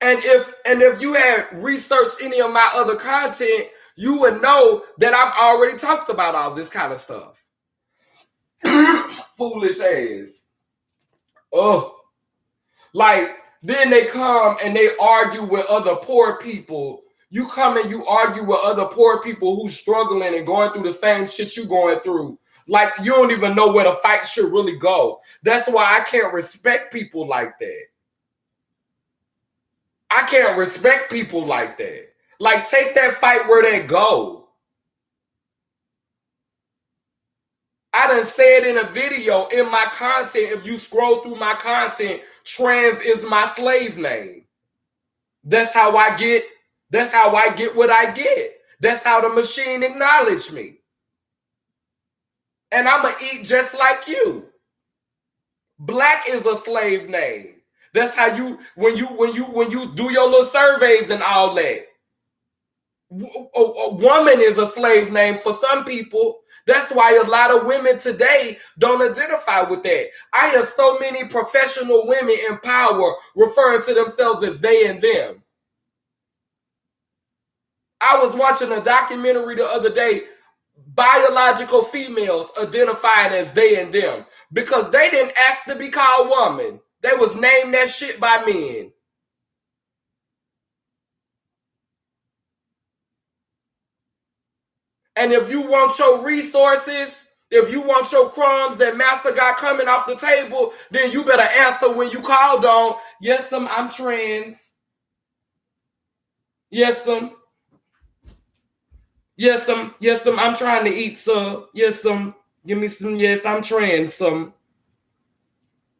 And if you had researched any of my other content, you would know that I've already talked about all this kind of stuff. Foolish ass. Oh. Like, then they come and they argue with other poor people. You come and you argue with other poor people who's struggling and going through the same shit you going through. Like, you don't even know where the fight should really go. That's why I can't respect people like that. I can't respect people like that. Like, take that fight where they go. I done said in a video in my content, if you scroll through my content, trans is my slave name. That's how I get what I get. That's how the machine acknowledged me. And I'm going to eat just like you. Black is a slave name. That's how you when you do your little surveys and all that. A woman is a slave name for some people. That's why a lot of women today don't identify with that. I hear so many professional women in power referring to themselves as they and them. I was watching a documentary the other day, biological females identified as they and them, because they didn't ask to be called woman. They was named that shit by men. And if you want your resources, if you want your crumbs that Master got coming off the table, then you better answer when you called on. Yes, I'm trans. Yes, Yes, I'm trying to eat some. Yes, give me some. Yes, I'm trans.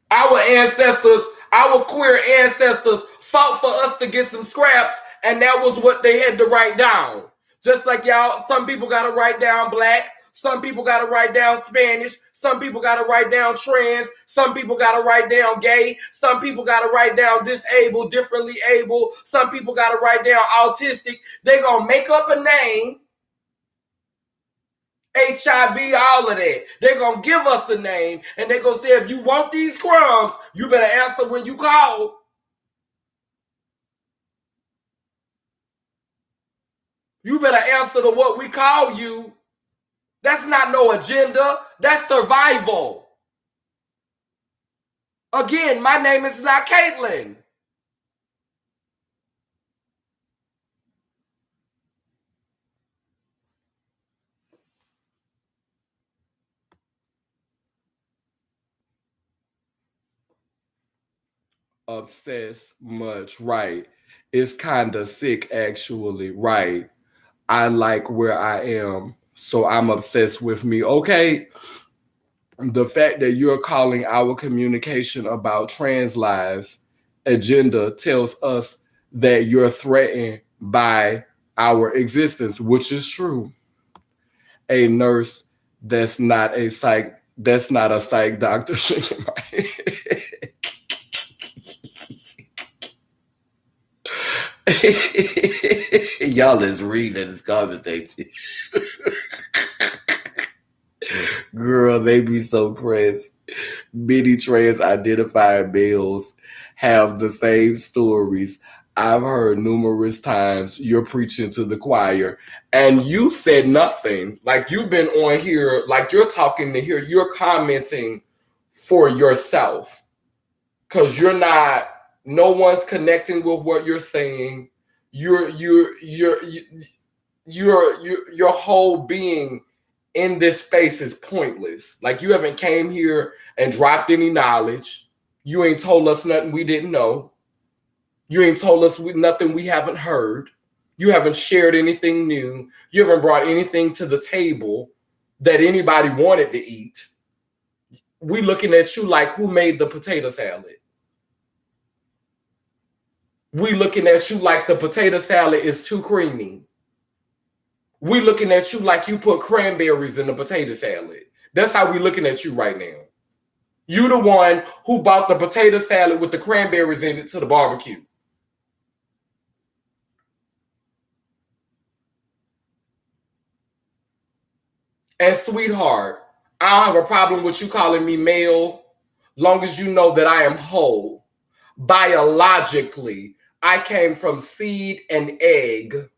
Our ancestors, our queer ancestors fought for us to get some scraps, and that was what they had to write down. Just like y'all, some people got to write down black, some people got to write down Spanish, some people got to write down trans, some people got to write down gay, some people got to write down disabled, differently able, some people got to write down autistic. They gonna make up a name, HIV, all of that. They're going to give us a name, and they're going to say, if you want these crumbs, you better answer when you call. You better answer to what we call you. That's not no agenda. That's survival. Again, my name is not Caitlin. Obsessed much, right? It's kind of sick, actually, right? I like where I am, so I'm obsessed with me. Okay, the fact that you're calling our communication about trans lives agenda tells us that you're threatened by our existence, which is true. A nurse that's not a psych doctor shaking my head. Y'all is reading this conversation. Girl, they be so pressed. Many trans identified males have the same stories. I've heard numerous times. You're preaching to the choir, and you said nothing. Like, you've been on here, like you're talking to here, you're commenting for yourself, because you're not, no one's connecting with what you're saying. Your whole being in this space is pointless. Like, you haven't came here and dropped any knowledge. You ain't told us nothing we didn't know. You ain't told us nothing we haven't heard. You haven't shared anything new. You haven't brought anything to the table that anybody wanted to eat. We looking at you like, who made the potato salad? We looking at you like the potato salad is too creamy. We looking at you like you put cranberries in the potato salad. That's how we looking at you right now. You the one who bought the potato salad with the cranberries in it to the barbecue. And sweetheart, I don't have a problem with you calling me male, long as you know that I am whole. Biologically, I came from seed and egg.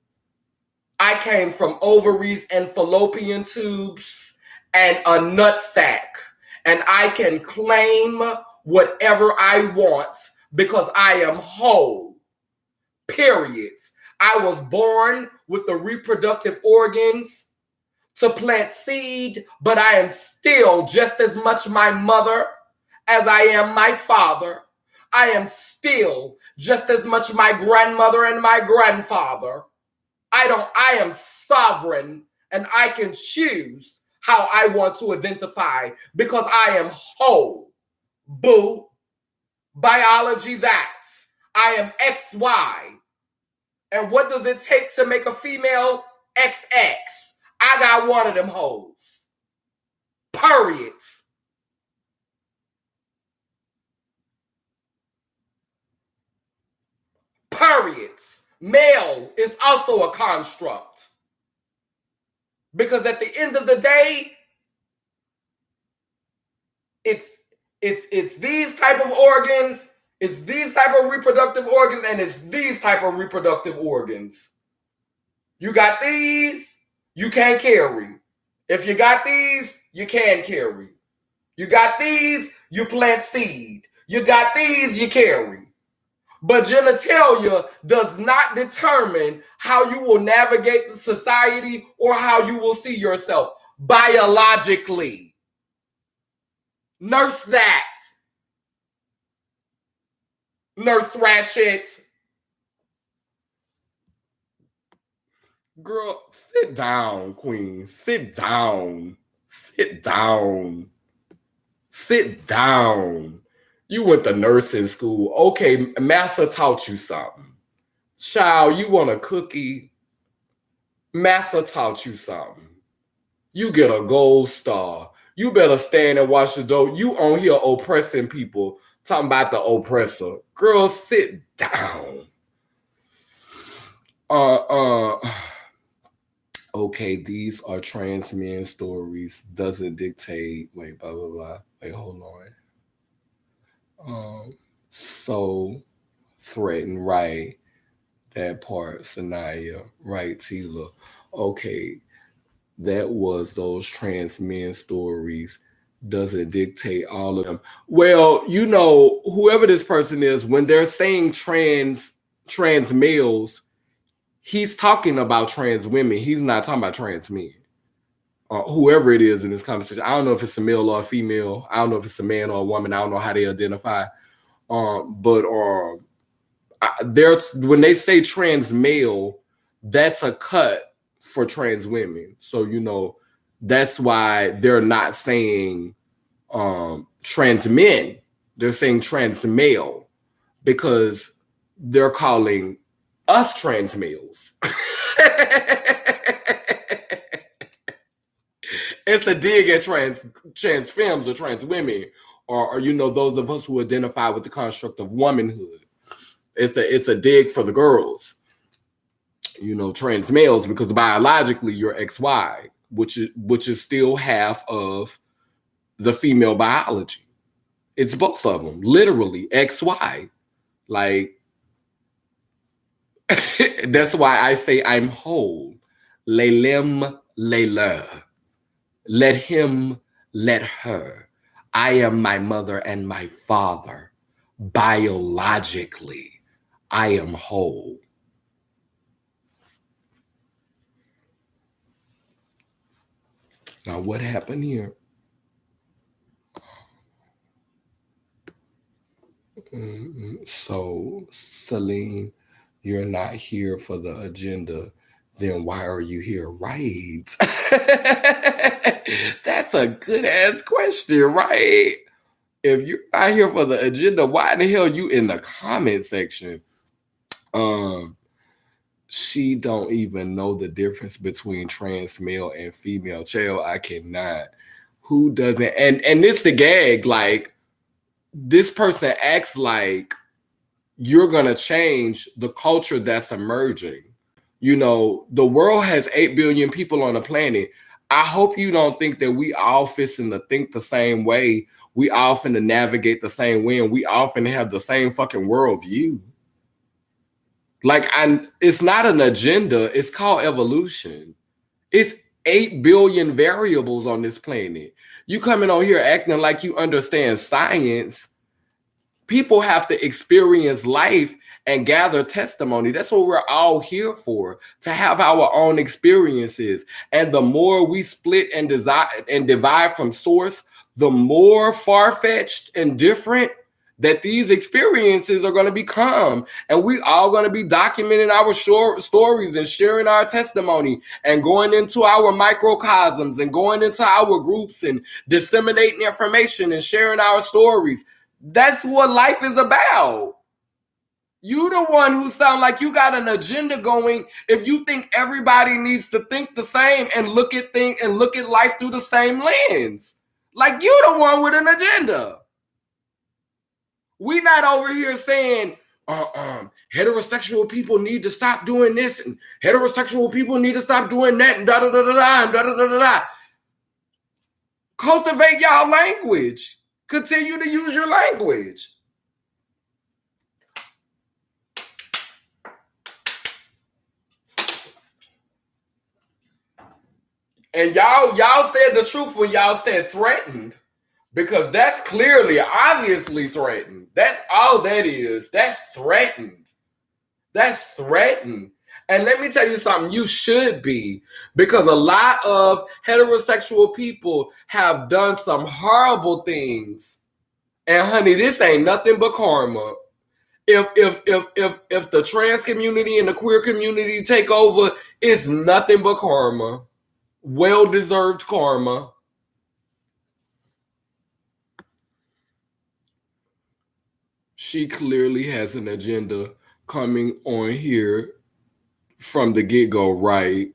I came from ovaries and fallopian tubes and a nut sack. And I can claim whatever I want because I am whole. Period. I was born with the reproductive organs to plant seed, but I am still just as much my mother as I am my father. I am still just as much my grandmother and my grandfather. I am sovereign, and I can choose how I want to identify because I am whole. Boo. Biology that. I am XY. And what does it take to make a female? XX. I got one of them hoes. Period. Period. Male is also a construct. Because at the end of the day, it's these type of organs, it's these type of reproductive organs, and it's these type of reproductive organs. You got these, you can't carry. If you got these, you can carry. You got these, you plant seed. You got these, you carry. But genitalia does not determine how you will navigate the society or how you will see yourself biologically. Nurse that. Nurse Ratchet. Girl, sit down, queen. Sit down. Sit down. Sit down. You went to nursing school. Okay, Massa taught you something. Child, you want a cookie? Massa taught you something. You get a gold star. You better stand and watch the door. You on here oppressing people, talking about the oppressor. Girl, sit down. Okay, these are trans men stories. Doesn't dictate. Wait, blah, blah, blah. Wait, hold on. So threatened, right? That part, Sanaya, right, Tila. Okay, that was those trans men stories. Doesn't dictate all of them. Well, you know, whoever this person is, when they're saying trans males, he's talking about trans women. He's not talking about trans men. Whoever it is in this conversation. I don't know if it's a male or a female. I don't know if it's a man or a woman. I don't know how they identify. But when they say trans male, that's a cut for trans women. So, you know, that's why they're not saying trans men. They're saying trans male because they're calling us trans males. It's a dig at trans femmes or trans women, or you know, those of us who identify with the construct of womanhood. It's a dig for the girls, you know, trans males, because biologically you're XY, which is still half of the female biology. It's both of them, literally XY. Like that's why I say I'm whole. Lelem leler. Let him, let her. I am my mother and my father. Biologically, I am whole. Now, what happened here? So, Celine, you're not here for the agenda. Then why are you here? Right. That's a good ass question, right? If you're not here for the agenda, why the hell you in the comment section? She don't even know the difference between trans male and female. Child, I cannot. Who doesn't? And this the gag, like this person acts like you're gonna change the culture that's emerging. You know, the world has 8 billion people on the planet. I hope you don't think that we all fisting to think the same way. We all finna navigate the same way, and we all finna have the same fucking worldview. Like, it's not an agenda. It's called evolution. It's 8 billion variables on this planet. You coming on here acting like you understand science. People have to experience life and gather testimony. That's what we're all here for, to have our own experiences. And the more we split and divide from source, the more far-fetched and different that these experiences are going to become. And we all going to be documenting our short stories and sharing our testimony and going into our microcosms and going into our groups and disseminating information and sharing our stories. That's what life is about. You the one who sound like you got an agenda going if you think everybody needs to think the same and look at life through the same lens. Like, you the one with an agenda. We not over here saying, heterosexual people need to stop doing this, and heterosexual people need to stop doing that, and da da da da da, and da da da da da. Cultivate y'all language. Continue to use your language. And y'all said the truth when y'all said threatened, because that's clearly, obviously threatened. That's all that is. That's threatened. That's threatened. And let me tell you something, you should be, because a lot of heterosexual people have done some horrible things. And honey, this ain't nothing but karma. If the trans community and the queer community take over, it's nothing but karma. Well-deserved karma. She clearly has an agenda coming on here from the get-go, right?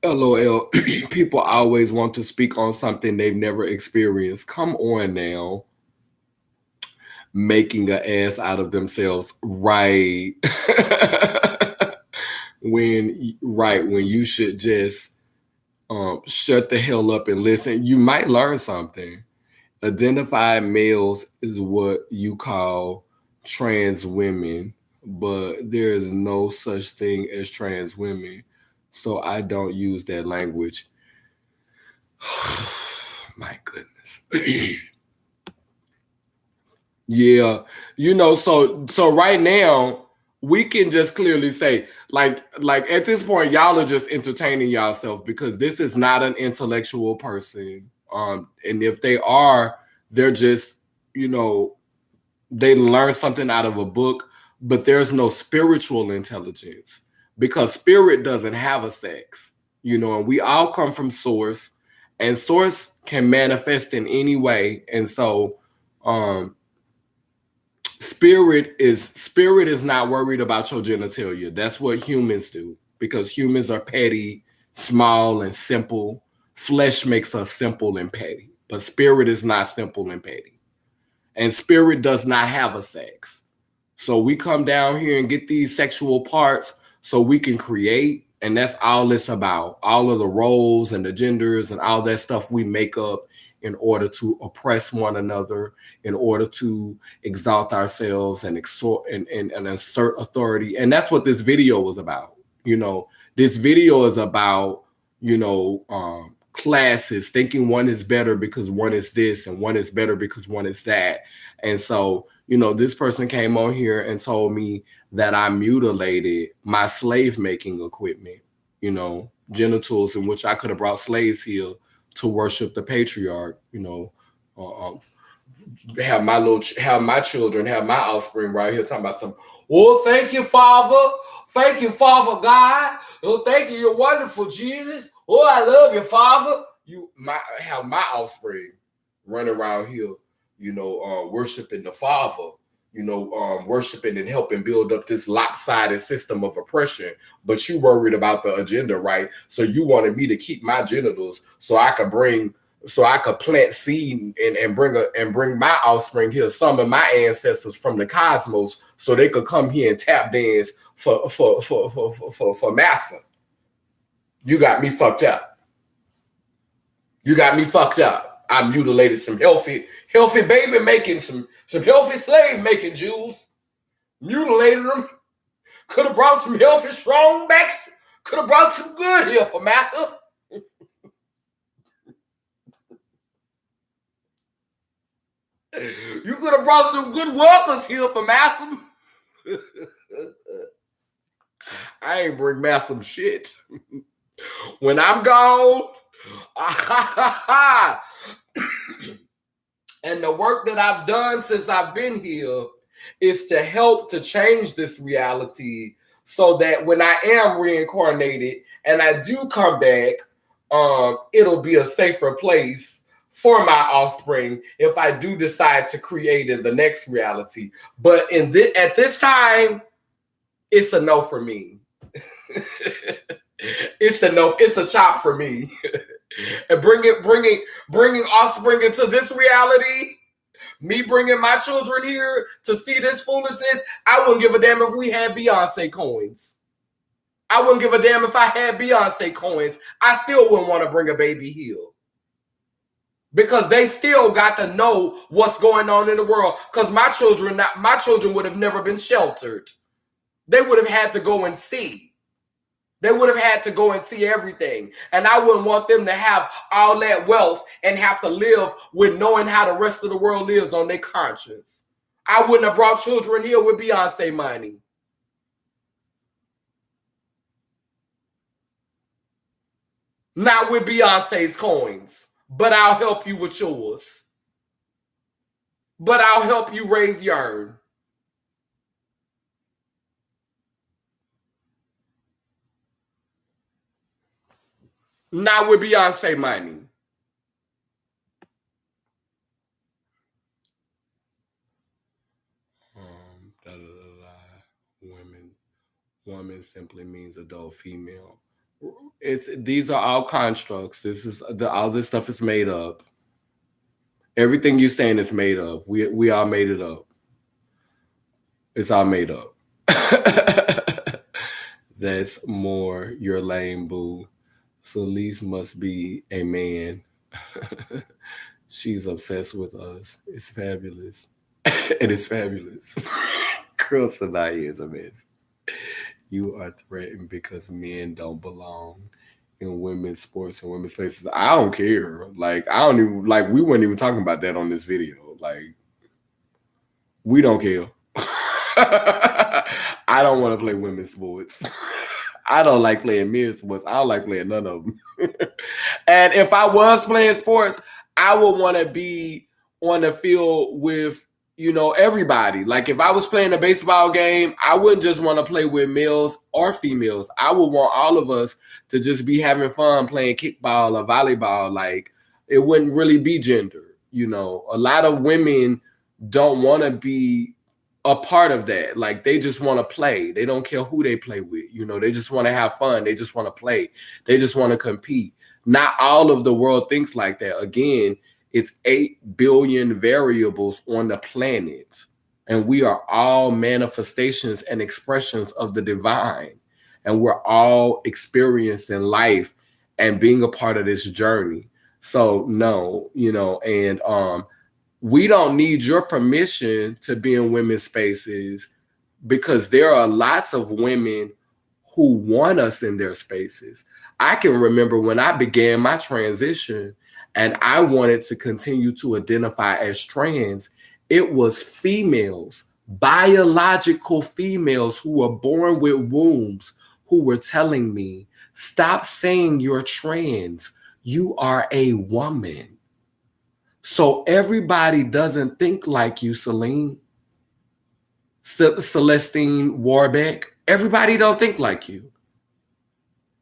LOL. People always want to speak on something they've never experienced. Come on now. Making an ass out of themselves, right? when you should just shut the hell up and listen. You might learn something. Identified males is what you call trans women, but there is no such thing as trans women. So I don't use that language. My goodness. Yeah. So right now we can just clearly say, like at this point, y'all are just entertaining yourself, because this is not an intellectual person. And if they are, they're just, they learn something out of a book, but there's no spiritual intelligence, because spirit doesn't have a sex, and we all come from source, and source can manifest in any way. And so, spirit is not worried about your genitalia. That's what humans do, because humans are petty, small, and simple. Flesh makes us simple and petty, but spirit is not simple and petty. And spirit does not have a sex. So we come down here and get these sexual parts so we can create, and that's all it's about. All of the roles and the genders and all that stuff we make up in order to oppress one another, in order to exalt ourselves and assert authority. And that's what this video was about. This video is about, classes, thinking one is better because one is this and one is better because one is that. And so, this person came on here and told me that I mutilated my slave making equipment, genitals, in which I could have brought slaves here to worship the patriarch, have my children, have my offspring right here talking about some, oh, thank you, Father. Thank you, Father God. Oh, thank you. You're wonderful, Jesus. Oh, I love you, Father. Have my offspring running around here, worshiping the Father, worshiping and helping build up this lopsided system of oppression. But you worried about the agenda, right? So you wanted me to keep my genitals so I could plant seed and bring my offspring here, some of my ancestors from the cosmos, so they could come here and tap dance for massa. You got me fucked up. I mutilated some healthy baby making, some healthy slave making Jews. Mutilated them. Could have brought some healthy strong backs. Could have brought some good here for massa. You could have brought some good workers here for massa. I ain't bring massa shit. When I'm gone, and the work that I've done since I've been here is to help to change this reality, so that when I am reincarnated and I do come back, it'll be a safer place for my offspring if I do decide to create in the next reality. But at this time, it's a no for me. It's a no. It's a chop for me. And bringing offspring into this reality, me bringing my children here to see this foolishness, I wouldn't give a damn if we had Beyonce coins. I wouldn't give a damn if I had Beyonce coins. I still wouldn't want to bring a baby here. Because they still got to know what's going on in the world. Because my children would have never been sheltered. They would have had to go and see. They would have had to go and see everything. And I wouldn't want them to have all that wealth and have to live with knowing how the rest of the world lives on their conscience. I wouldn't have brought children here with Beyonce money. Not with Beyonce's coins. But I'll help you with yours. But I'll help you raise yours. Not with Beyonce money. Woman simply means adult female. These are all constructs. All this stuff is made up. Everything you're saying is made up. We all made it up. It's all made up. That's more your lame boo. Celeste must be a man. She's obsessed with us. It's fabulous. It is fabulous. Girl Sanaya is a mess. You are threatened because men don't belong in women's sports and women's places. I don't care. Like, I don't even, like, we weren't even talking about that on this video. Like, we don't care. I don't want to play women's sports. I don't like playing men's sports. I don't like playing none of them. And if I was playing sports, I would want to be on the field with, everybody. Like, if I was playing a baseball game, I wouldn't just want to play with males or females. I would want all of us to just be having fun playing kickball or volleyball. Like, it wouldn't really be gender. A lot of women don't want to be a part of that. Like, they just want to play. They don't care who they play with. They just want to have fun. They just want to play. They just want to compete. Not all of the world thinks like that. Again, it's 8 billion variables on the planet. And we are all manifestations and expressions of the divine. And we're all experiencing life and being a part of this journey. So no, and we don't need your permission to be in women's spaces, because there are lots of women who want us in their spaces. I can remember when I began my transition and I wanted to continue to identify as trans, it was females, biological females who were born with wombs, who were telling me, stop saying you're trans, you are a woman. So everybody doesn't think like you, Celestine Warbeck. Everybody don't think like you.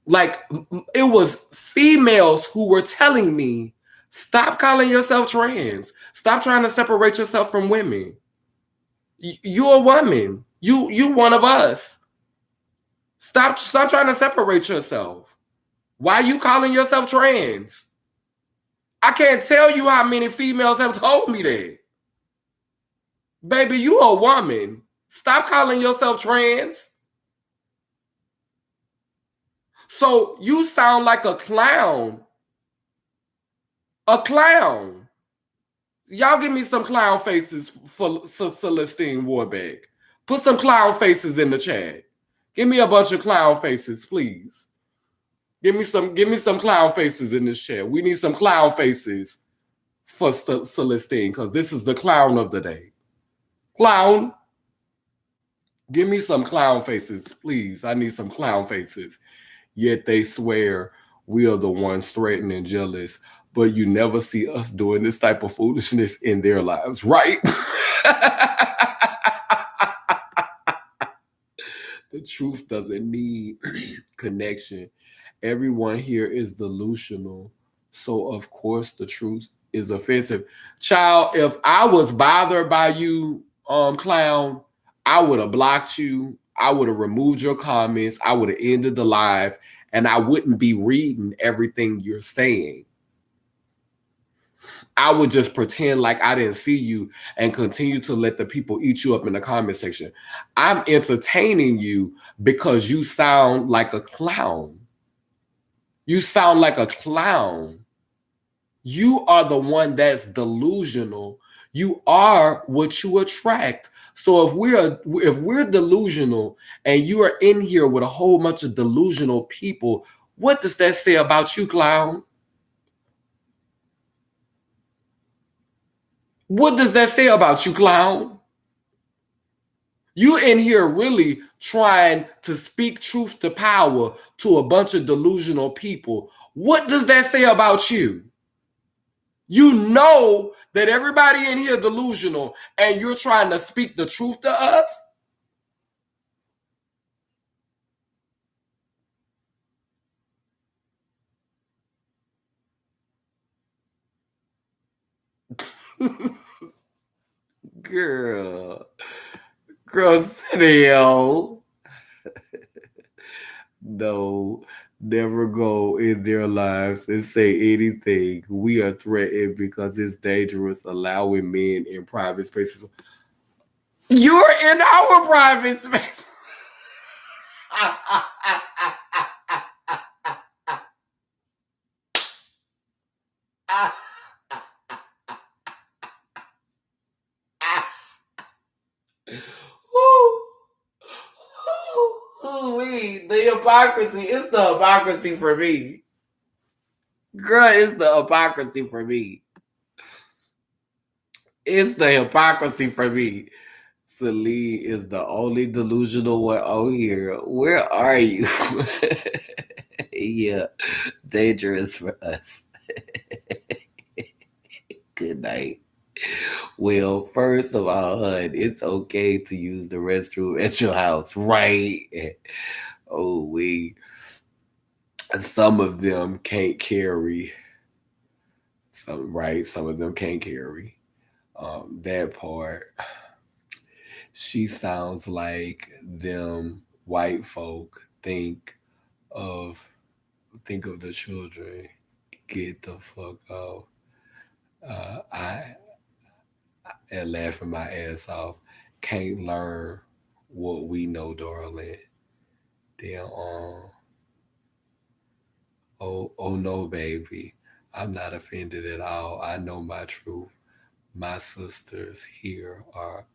Like, it was females who were telling me, stop calling yourself trans. Stop trying to separate yourself from women. You're a woman. You one of us. Stop trying to separate yourself. Why are you calling yourself trans? I can't tell you how many females have told me that. Baby, you a woman. Stop calling yourself trans. So you sound like a clown. A clown. Y'all give me some clown faces for Celestine Warbeck. Put some clown faces in the chat. Give me a bunch of clown faces, please. Give me some clown faces in this chat. We need some clown faces for Celestine, because this is the clown of the day. Clown. Give me some clown faces, please. I need some clown faces. Yet they swear we are the ones threatened and jealous, but you never see us doing this type of foolishness in their lives, right? The truth doesn't need connection. Everyone here is delusional. So, of course, the truth is offensive. Child, if I was bothered by you, clown, I would have blocked you. I would have removed your comments. I would have ended the live. and I wouldn't be reading everything you're saying. I would just pretend like I didn't see you and continue to let the people eat you up in the comment section. I'm entertaining you because you sound like a clown. You sound like a clown. You are the one that's delusional. You are what you attract. So if we're delusional and you are in here with a whole bunch of delusional people, what does that say about you, clown? What does that say about you, clown? You in here really trying to speak truth to power to a bunch of delusional people. What does that say about you? You know that everybody in here delusional and you're trying to speak the truth to us? Girl, Cynthia. No, never go in their lives and say anything. We are threatened because it's dangerous allowing men in private spaces. You're in our private space. The hypocrisy. It's the hypocrisy for me. Girl, it's the hypocrisy for me. It's the hypocrisy for me. Celine is the only delusional one on here. Where are you? Yeah, dangerous for us. Good night. Well, first of all, hun, it's okay to use the restroom at your house, right? Oh, some of them can't carry. Some of them can't carry. That part. She sounds like them white folk think of the children. Get the fuck off. I and laughing my ass off. Can't learn what we know, darling. Then oh no, baby. I'm not offended at all. I know my truth. My sisters here are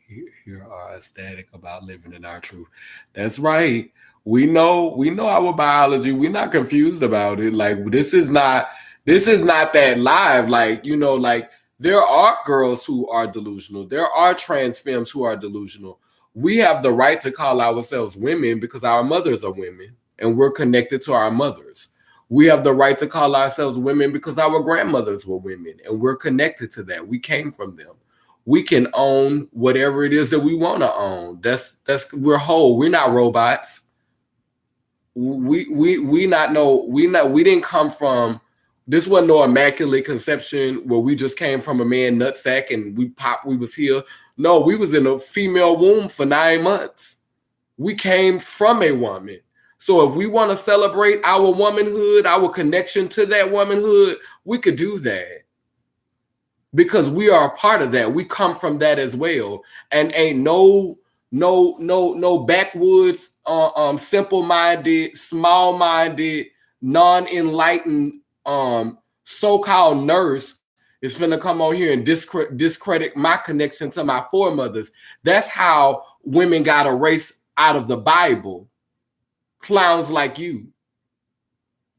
here are ecstatic about living in our truth. That's right. We know our biology. We're not confused about it. Like this is not that live. Like, like there are girls who are delusional. There are trans femmes who are delusional. We have the right to call ourselves women because our mothers are women and we're connected to our mothers. We have the right to call ourselves women because our grandmothers were women and we're connected to that. We came from them. We can own whatever it is that we want to own. We're whole. We're not robots. We didn't come from, this wasn't no immaculate conception where we just came from a man nutsack and we was here. No, we was in a female womb for 9 months. We came from a woman. So if we want to celebrate our womanhood, our connection to that womanhood, we could do that. Because we are a part of that. We come from that as well. And ain't no backwoods, simple-minded, small-minded, non-enlightened so-called nurse is finna come on here and discredit my connection to my foremothers. That's how women got erased out of the Bible. Clowns like you.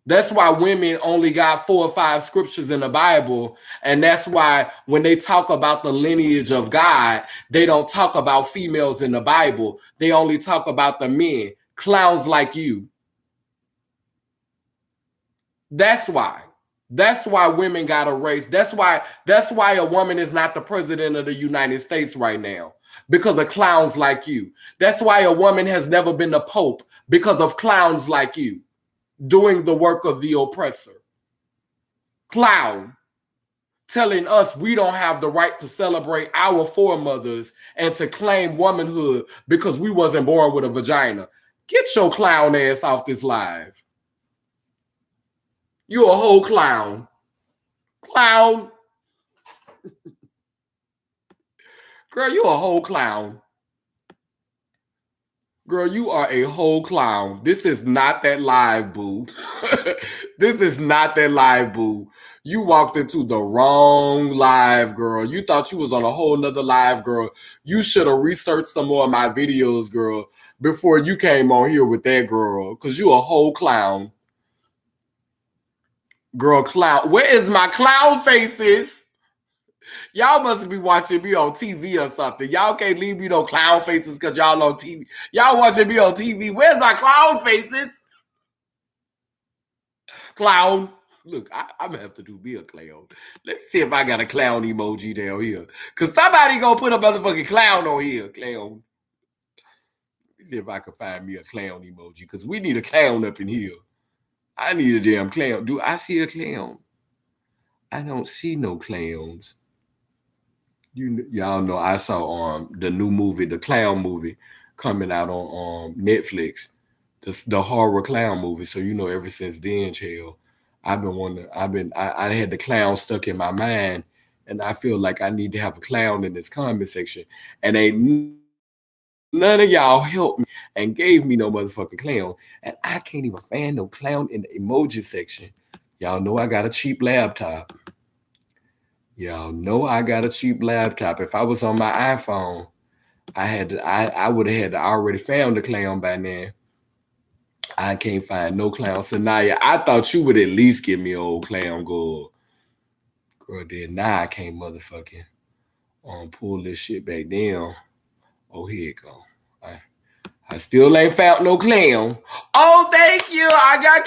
That's why women only got 4 or 5 scriptures in the Bible. And that's why when they talk about the lineage of God, they don't talk about females in the Bible. They only talk about the men. Clowns like you. That's why. That's why women got erased. That's why a woman is not the president of the United States right now. Because of clowns like you. That's why a woman has never been the Pope. Because of clowns like you. Doing the work of the oppressor. Clown. Telling us we don't have the right to celebrate our foremothers and to claim womanhood because we wasn't born with a vagina. Get your clown ass off this live. You a whole clown. Clown. Girl, you a whole clown. Girl, you are a whole clown. This is not that live, boo. This is not that live, boo. You walked into the wrong live, girl. You thought you was on a whole nother live, girl. You should have researched some more of my videos, girl, before you came on here with that, girl. Because you a whole clown. Girl, clown. Where is my clown faces? Y'all must be watching me on TV or something. Y'all can't leave me no clown faces because y'all on TV. Y'all watching me on TV. Where's my clown faces? Clown. Look, I'm going to have to do me a clown. Let me see if I got a clown emoji down here. Because somebody going to put a motherfucking clown on here. Clown. Let me see if I can find me a clown emoji. Because we need a clown up in here. I need a damn clown. Do I see a clown? I don't see no clowns. Y'all know I saw the new movie, the clown movie, coming out on Netflix, the horror clown movie. So ever since then, child, I've been wondering. I had the clown stuck in my mind, and I feel like I need to have a clown in this comment section. And ain't none of y'all helped me and gave me no motherfucking clown, and I can't even find no clown in the emoji section. Y'all know I got a cheap laptop. Y'all know I got a cheap laptop. If I was on my iPhone, I would have had to already found the clown by now. I can't find no clown. Sanaya, I thought you would at least give me an old clown girl. Girl, then now I can't motherfucking pull this shit back down. Oh, here it go. I still ain't found no clown. Oh, thank you. I got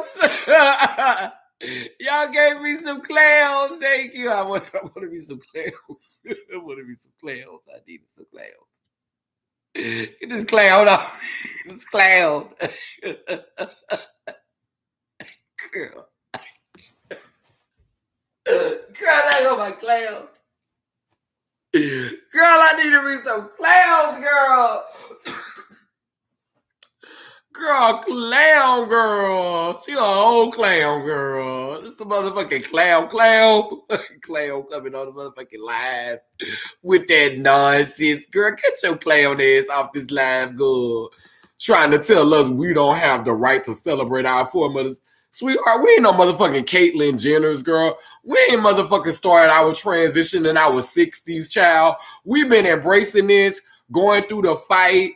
clowns. Y'all gave me some clowns. Thank you. I want to be some clowns. I want to be some clowns. I needed some clowns. Get this clown off. This clown. Girl. Girl, I got my clowns. Girl, I need to be some clowns, girl. Girl, clown girl. She a whole clown girl. This is a motherfucking clown. Clown coming on the motherfucking live with that nonsense. Girl, get your clown ass off this live, girl. Trying to tell us we don't have the right to celebrate our foremothers. Sweetheart, we ain't no motherfucking Caitlyn Jenners, girl. We ain't motherfucking started our transition in our 60s, child. We've been embracing this, going through the fight,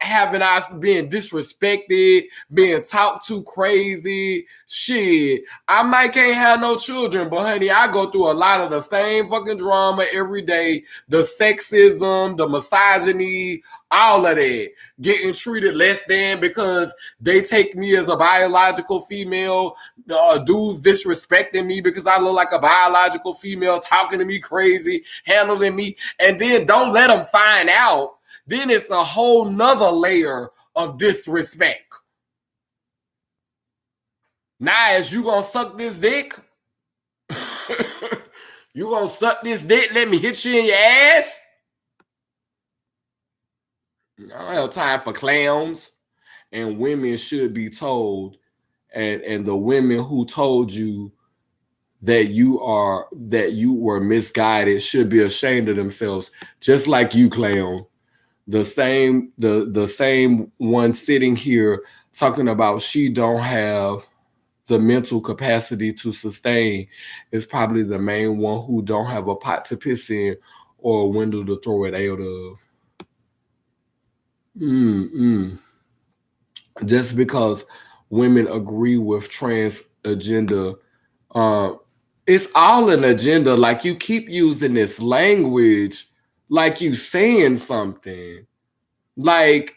having us being disrespected, being talked to crazy. Shit, I might can't have no children, but honey, I go through a lot of the same fucking drama every day. The sexism, the misogyny, all of that. Getting treated less than because they take me as a biological female. Dudes disrespecting me because I look like a biological female, talking to me crazy, handling me, and then don't let them find out. Then it's a whole nother layer of disrespect. Now, as you gonna suck this dick? You gonna suck this dick? Let me hit you in your ass? I don't have time for clowns. And women should be told, and the women who told you that you were misguided should be ashamed of themselves, just like you, clown. The same one sitting here talking about she don't have the mental capacity to sustain is probably the main one who don't have a pot to piss in or a window to throw it out of. Just because women agree with trans agenda, it's all an agenda. Like, you keep using this language like you saying something. Like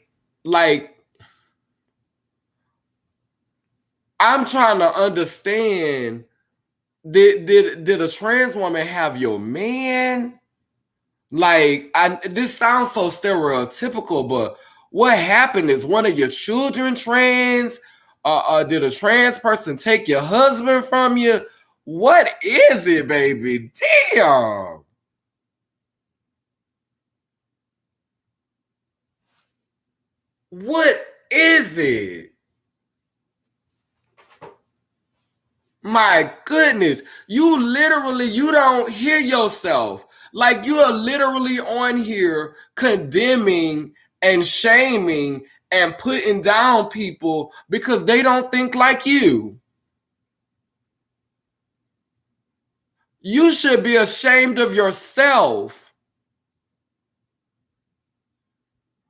I'm trying to understand. Did a trans woman have your man? Like, this sounds so stereotypical, but what happened? Is one of your children trans? Did a trans person take your husband from you? What is it, baby? Damn. What is it? My goodness. You don't hear yourself. Like you are literally on here condemning and shaming and putting down people because they don't think like you. You should be ashamed of yourself.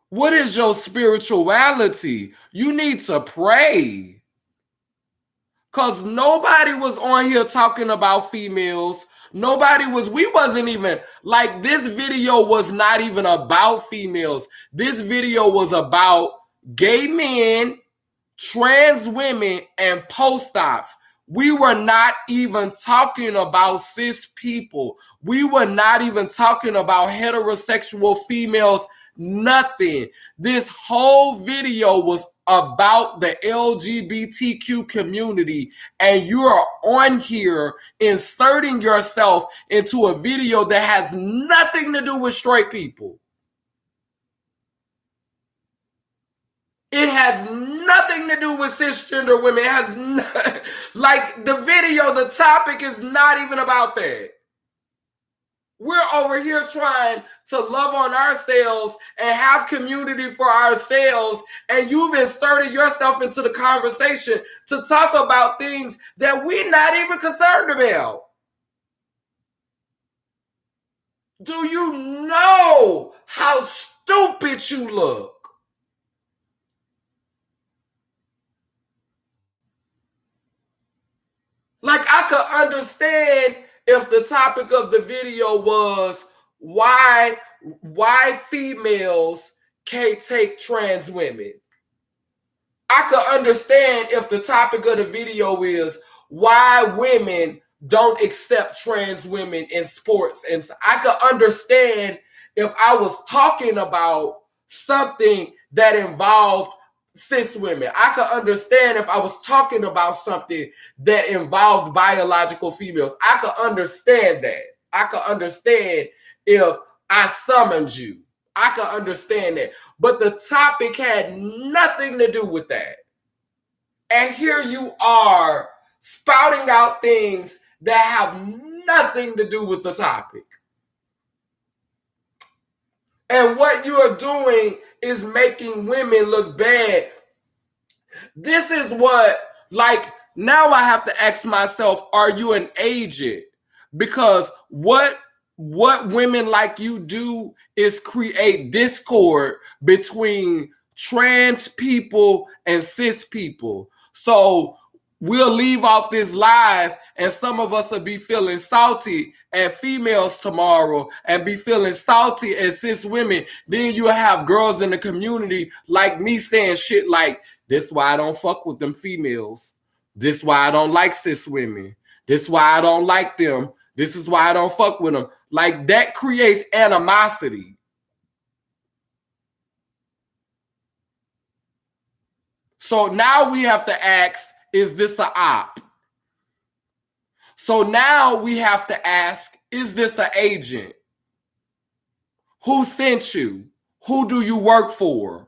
What is your spirituality? You need to pray. Because nobody was on here talking about females. We wasn't even, like, this video was not even about females. This video was about gay men, trans women, and post-ops. We were not even talking about cis people. We were not even talking about heterosexual females, nothing. This whole video was about the LGBTQ community, and you are on here inserting yourself into a video that has nothing to do with straight people. It has nothing to do with cisgender women. It has like the video, the topic is not even about that. We're over here trying to love on ourselves and have community for ourselves, and you've inserted yourself into the conversation to talk about things that we're not even concerned about. Do you know how stupid you look? Like, I could understand if the topic of the video was why females can't take trans women. I could understand if the topic of the video is why women don't accept trans women in sports. And I could understand if I was talking about something that involved cis women. I could understand if I was talking about something that involved biological females. I could understand that. I could understand if I summoned you. I could understand that. But the topic had nothing to do with that. And here you are spouting out things that have nothing to do with the topic. And what you are doing is making women look bad. This is what, like, now I have to ask myself, are you an agent? Because what women like you do is create discord between trans people and cis people. So we'll leave off this live and some of us will be feeling salty at females tomorrow and be feeling salty at cis women. Then you'll have girls in the community like me saying shit like, this why I don't fuck with them females. This why I don't like cis women. This why I don't like them. This is why I don't fuck with them. Like, that creates animosity. So now we have to ask, is this an op? So now we have to ask, is this an agent? Who sent you? Who do you work for?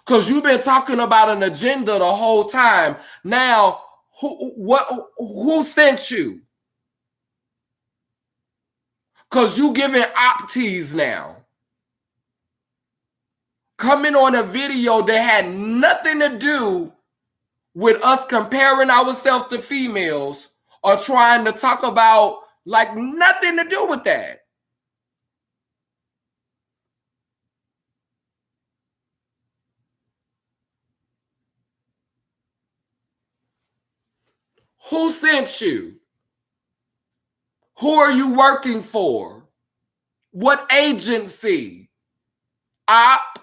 Because you've been talking about an agenda the whole time. Now, who sent you? Because you giving optees now. Coming on a video that had nothing to do with us comparing ourselves to females or trying to talk about, like, nothing to do with that. Who sent you? Who are you working for? What agency? Op?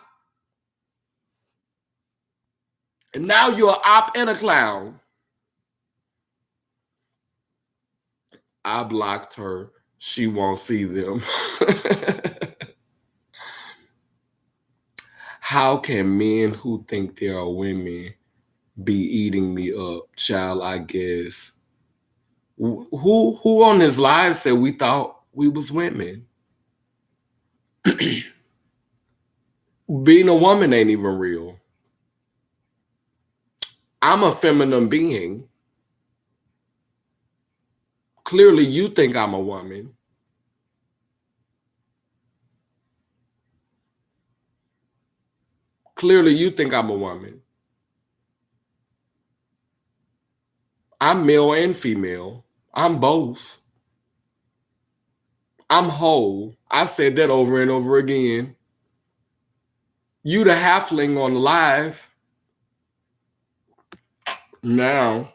And now you're an op and a clown. I blocked her. She won't see them. How can men who think they are women be eating me up? Child, I guess. Who on this live said we thought we was women? Being a woman ain't even real. I'm a feminine being. Clearly, you think I'm a woman. Clearly, you think I'm a woman. I'm male and female. I'm both. I'm whole. I've said that over and over again. You the halfling on live. Now,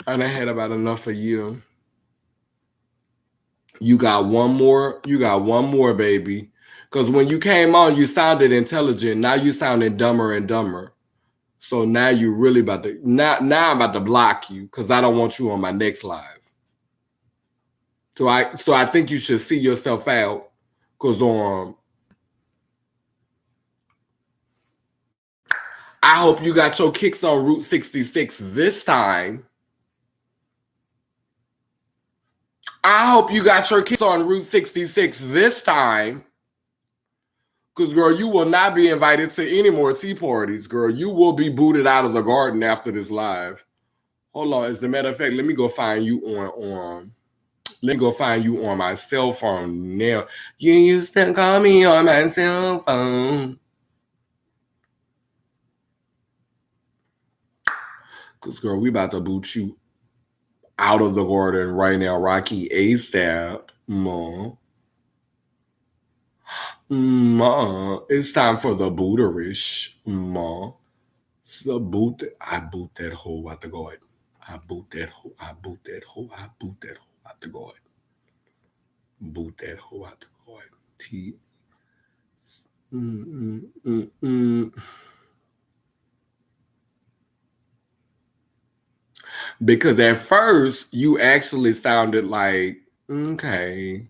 I done had about enough of you. You got one more. You got one more, baby. Because when you came on, you sounded intelligent. Now you sounding dumber and dumber. So now you really about to now I'm about to block you because I don't want you on my next live. So I think you should see yourself out because I hope you got your kicks on Route 66 this time. I hope you got your kicks on Route 66 this time. Because, girl, you will not be invited to any more tea parties, girl. You will be booted out of the garden after this live. Hold on. As a matter of fact, let me go find you on let me go find you on my cell phone now. You used to call me on my cell phone. Because, girl, we about to boot you out of the garden right now, Rocky ASAP. Ma, it's time for the booterish. Ma, the boot. I boot that hoe out the garden. I boot that hoe. I boot that hoe. I boot that hoe out the garden. Boot that hoe out the garden. T. Mm, mm, mm, mm. Because at first you actually sounded like, okay,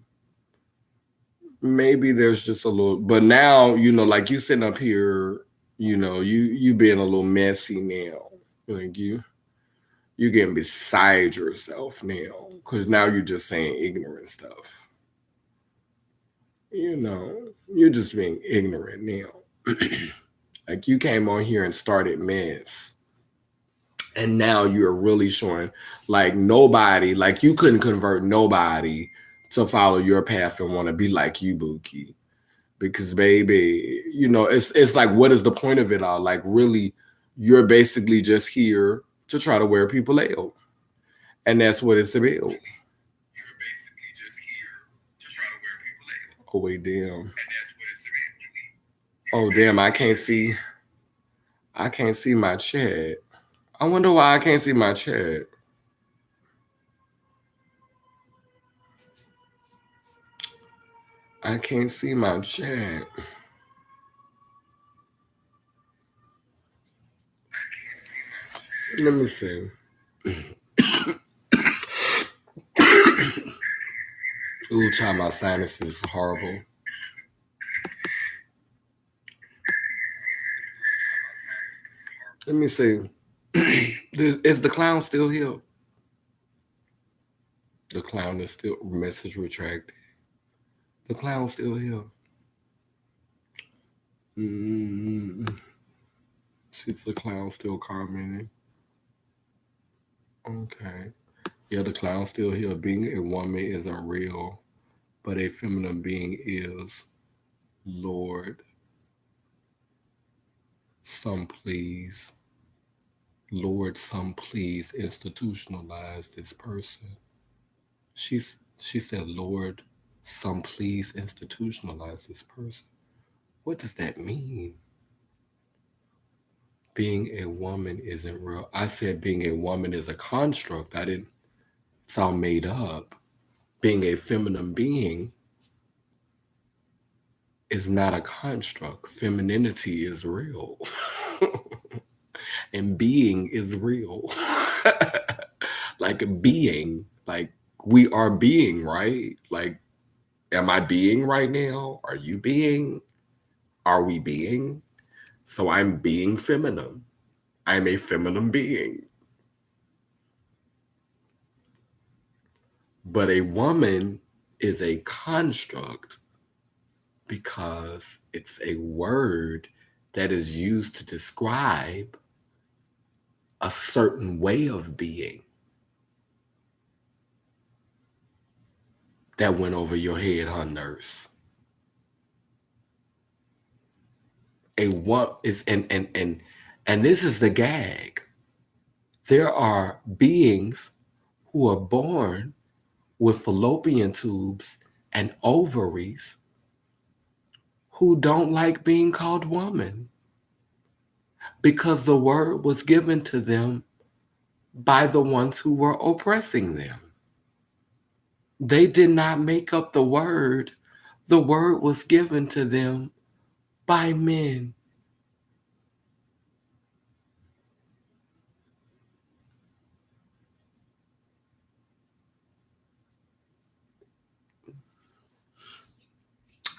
maybe there's just a little, but now, like you sitting up here, you being a little messy now. Like you getting beside yourself now. Cause now you're just saying ignorant stuff. You're just being ignorant now. Like you came on here and started mess. And now you're really showing like nobody, like you couldn't convert nobody to follow your path and want to be like you, Buki. Because baby, it's like what is the point of it all? Like really, you're basically just here to try to wear people out. And that's what it's about. You're basically just here to try to wear people out. Oh wait, damn. And that's what it's about. Oh damn, I can't see my chat. I wonder why I can't see my chat. I can't see my chat. Let me see. Ooh, child, my sinuses is horrible. Let me see. Is the clown still here? The clown is still message retracted. The clown's still here. Since the clown still commenting. Okay. Yeah, the clown's still here. Being a woman isn't real, but a feminine being is. Lord, some please. Lord, some please institutionalize this person. She said, Lord, some please institutionalize this person. What does that mean? Being a woman isn't real. I said being a woman is a construct. It's all made up. Being a feminine being is not a construct. Femininity is real. And being is real. Like being, like we are being, right? Like, am I being right now? Are you being? Are we being? So I'm being feminine. I'm a feminine being. But a woman is a construct because it's a word that is used to describe a certain way of being that went over your head, huh, nurse? A what is and this is the gag. There are beings who are born with fallopian tubes and ovaries who don't like being called woman because the word was given to them by the ones who were oppressing them. They did not make up the word. The word was given to them by men.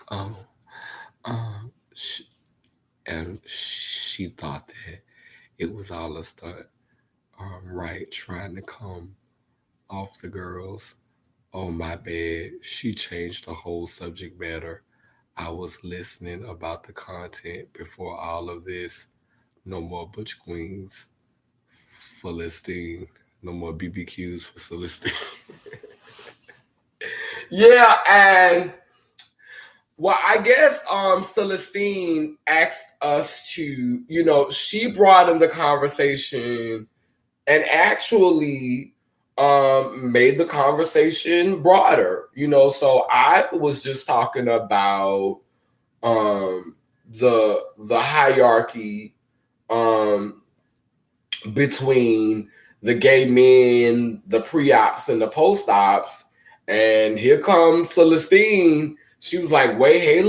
Um, she, and she thought that it was all a stunt, right? Trying to come off the girls. Oh, my bad. She changed the whole subject matter. I was listening about the content before all of this. No more Butch Queens for Celestine. No more BBQs for Celestine. Yeah, and well, I guess Celestine asked us to, she brought in the conversation and actually made the conversation broader, so I was just talking about the hierarchy um between the gay men, the pre-ops and the post-ops. And here comes Celestine. She was like, wait, hey,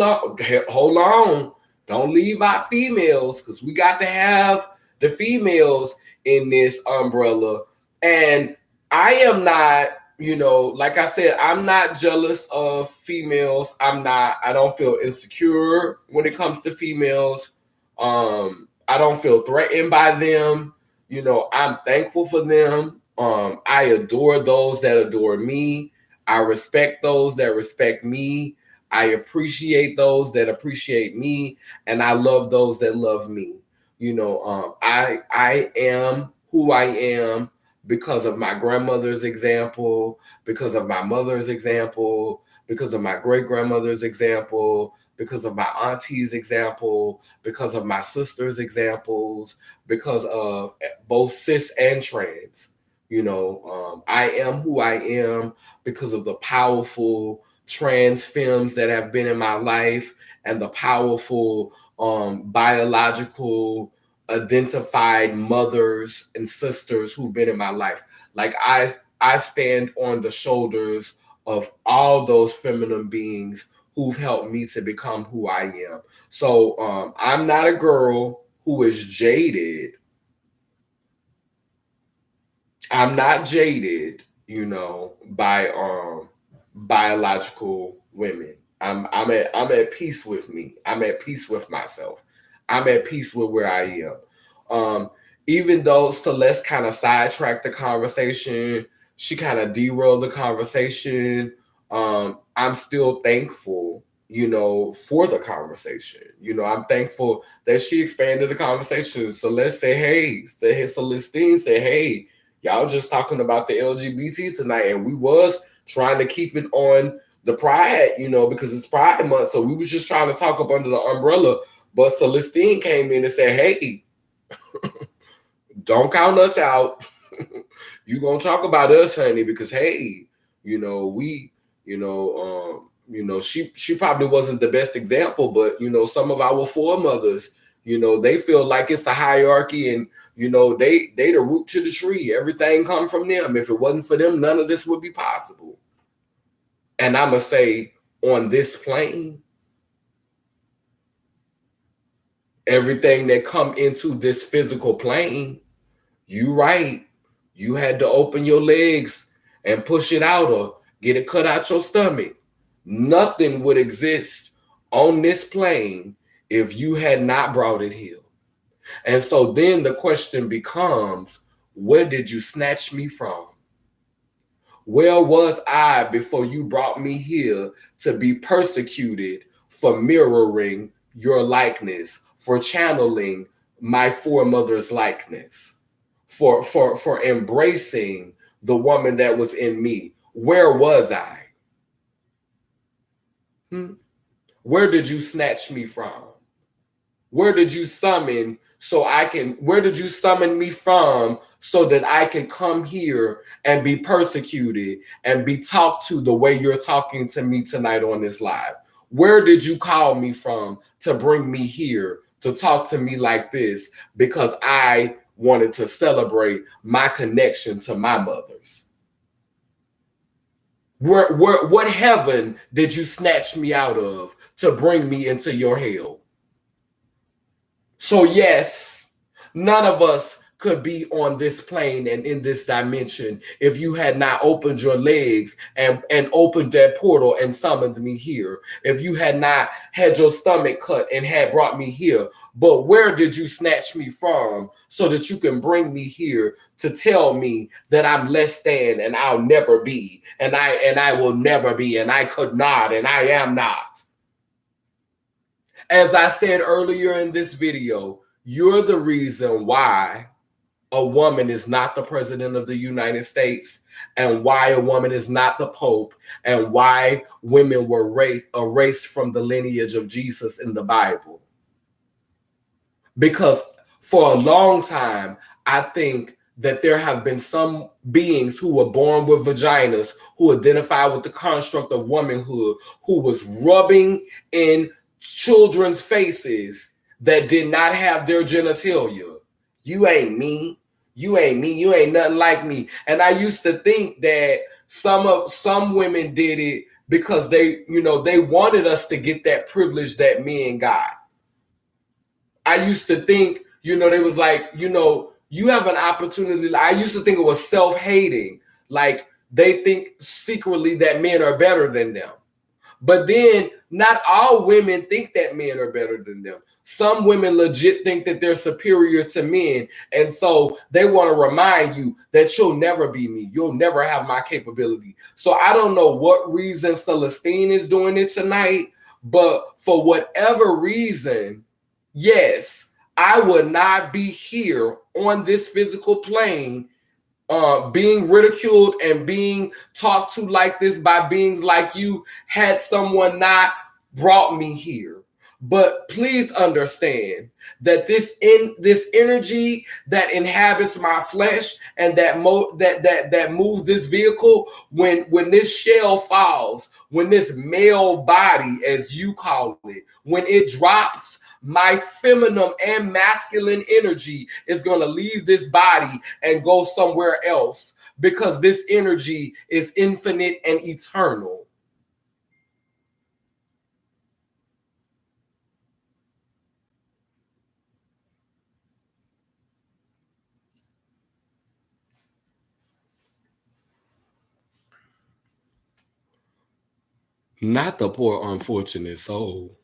hold on. Don't leave out females because we got to have the females in this umbrella. And I am not, like I said, I'm not jealous of females. I don't feel insecure when it comes to females. I don't feel threatened by them. I'm thankful for them. I adore those that adore me. I respect those that respect me. I appreciate those that appreciate me, and I love those that love me. I am who I am because of my grandmother's example, because of my mother's example, because of my great grandmother's example, because of my auntie's example, because of my sister's examples, because of both cis and trans. I am who I am because of the powerful trans femmes that have been in my life and the powerful biological identified mothers and sisters who've been in my life. Like I stand on the shoulders of all those feminine beings who've helped me to become who I am. So I'm not a girl who is jaded. I'm not jaded, by biological women. I'm at peace with me. I'm at peace with myself. I'm at peace with where I am. Um, Even though Celeste kind of sidetracked the conversation, she kind of derailed the conversation. I'm still thankful, for the conversation. I'm thankful that she expanded the conversation. So let's say Celestine say, hey, y'all just talking about the LGBT tonight, and we was trying to keep it on the pride, because it's Pride Month. So we was just trying to talk up under the umbrella. But Celestine came in and said, hey, don't count us out. You gonna talk about us, honey, because hey, we, she probably wasn't the best example, but some of our foremothers, they feel like it's a hierarchy, and they the root to the tree. Everything come from them. If it wasn't for them, none of this would be possible. And I'ma say, on this plane, everything that come into this physical plane, you right. You had to open your legs and push it out or get it cut out your stomach. Nothing would exist on this plane if you had not brought it here. And so then the question becomes, where did you snatch me from? Where was I before you brought me here to be persecuted for mirroring your likeness, for channeling my foremother's likeness? for embracing the woman that was in me. Where was I? Where did you snatch me from? Where did you summon where did you summon me from so that I can come here and be persecuted and be talked to the way you're talking to me tonight on this live? Where did you call me from to bring me here to talk to me like this because I wanted to celebrate my connection to my mothers? What heaven did you snatch me out of to bring me into your hell? So yes, none of us could be on this plane and in this dimension if you had not opened your legs and opened that portal and summoned me here. If you had not had your stomach cut and had brought me here. But where did you snatch me from so that you can bring me here to tell me that I'm less than and I'll never be and I will never be and I could not and I am not? As I said earlier in this video, you're the reason why a woman is not the president of the United States and why a woman is not the Pope and why women were erased from the lineage of Jesus in the Bible. Because for a long time, I think that there have been some beings who were born with vaginas who identify with the construct of womanhood who was rubbing in children's faces that did not have their genitalia. You ain't me. You ain't me. You ain't nothing like me. And I used to think that some women did it because they wanted us to get that privilege that men got. I used to think, they was like, you have an opportunity. I used to think it was self-hating. Like they think secretly that men are better than them. But then not all women think that men are better than them. Some women legit think that they're superior to men. And so they want to remind you that you'll never be me. You'll never have my capability. So I don't know what reason Celestine is doing it tonight, but for whatever reason, yes, I would not be here on this physical plane being ridiculed and being talked to like this by beings like you had someone not brought me here. But please understand that this energy that inhabits my flesh and that moves this vehicle, when this shell falls, when this male body, as you call it, when it drops, my feminine and masculine energy is going to leave this body and go somewhere else because this energy is infinite and eternal. Not the poor unfortunate soul.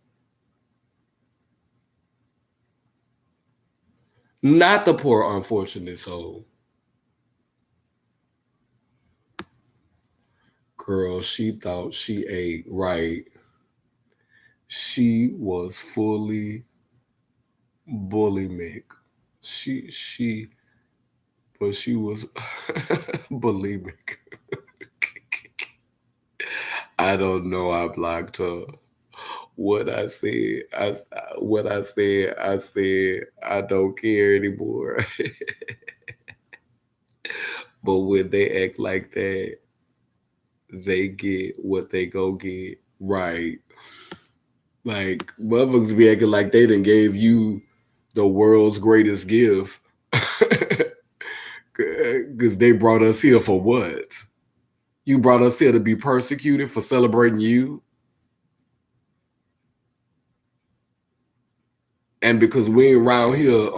Not the poor unfortunate soul. Girl, she thought she ate right. She was fully bulimic. But she was bulimic. I don't know. I blocked her. What I said, I said, I don't care anymore. But when they act like that, they get what they go get, right? Like, motherfuckers be acting like they done gave you the world's greatest gift. Because they brought us here for what? You brought us here to be persecuted for celebrating you? And because we ain't around here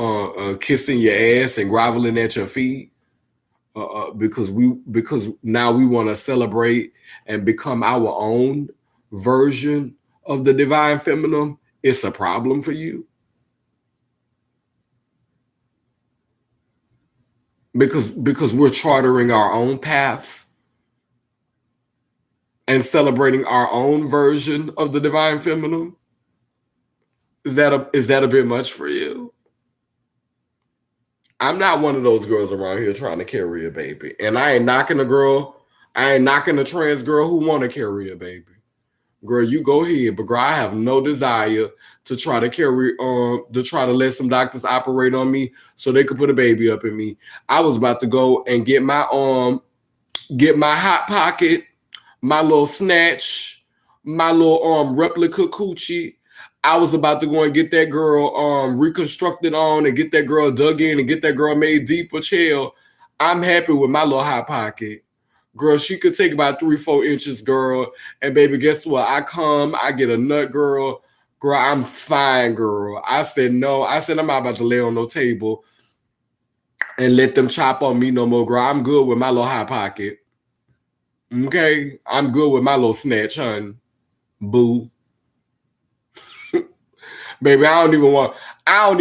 kissing your ass and groveling at your feet, because now we want to celebrate and become our own version of the divine feminine, it's a problem for you. Because we're chartering our own paths and celebrating our own version of the divine feminine. Is that a bit much for you? I'm not one of those girls around here trying to carry a baby. And I ain't knocking a girl. I ain't knocking a trans girl who want to carry a baby. Girl, you go ahead. But girl, I have no desire to try to let some doctors operate on me so they could put a baby up in me. I was about to go and get my hot pocket, my little snatch, my little replica coochie. I was about to go and get that girl reconstructed on and get that girl dug in and get that girl made deeper chill. I'm happy with my little hot pocket. Girl, she could take about 3-4 inches, girl. And baby, guess what? I get a nut, girl. Girl, I'm fine, girl. I said no. I said I'm not about to lay on no table and let them chop on me no more, girl. I'm good with my little hot pocket. Okay? I'm good with my little snatch, hun. Boo. Baby, I don't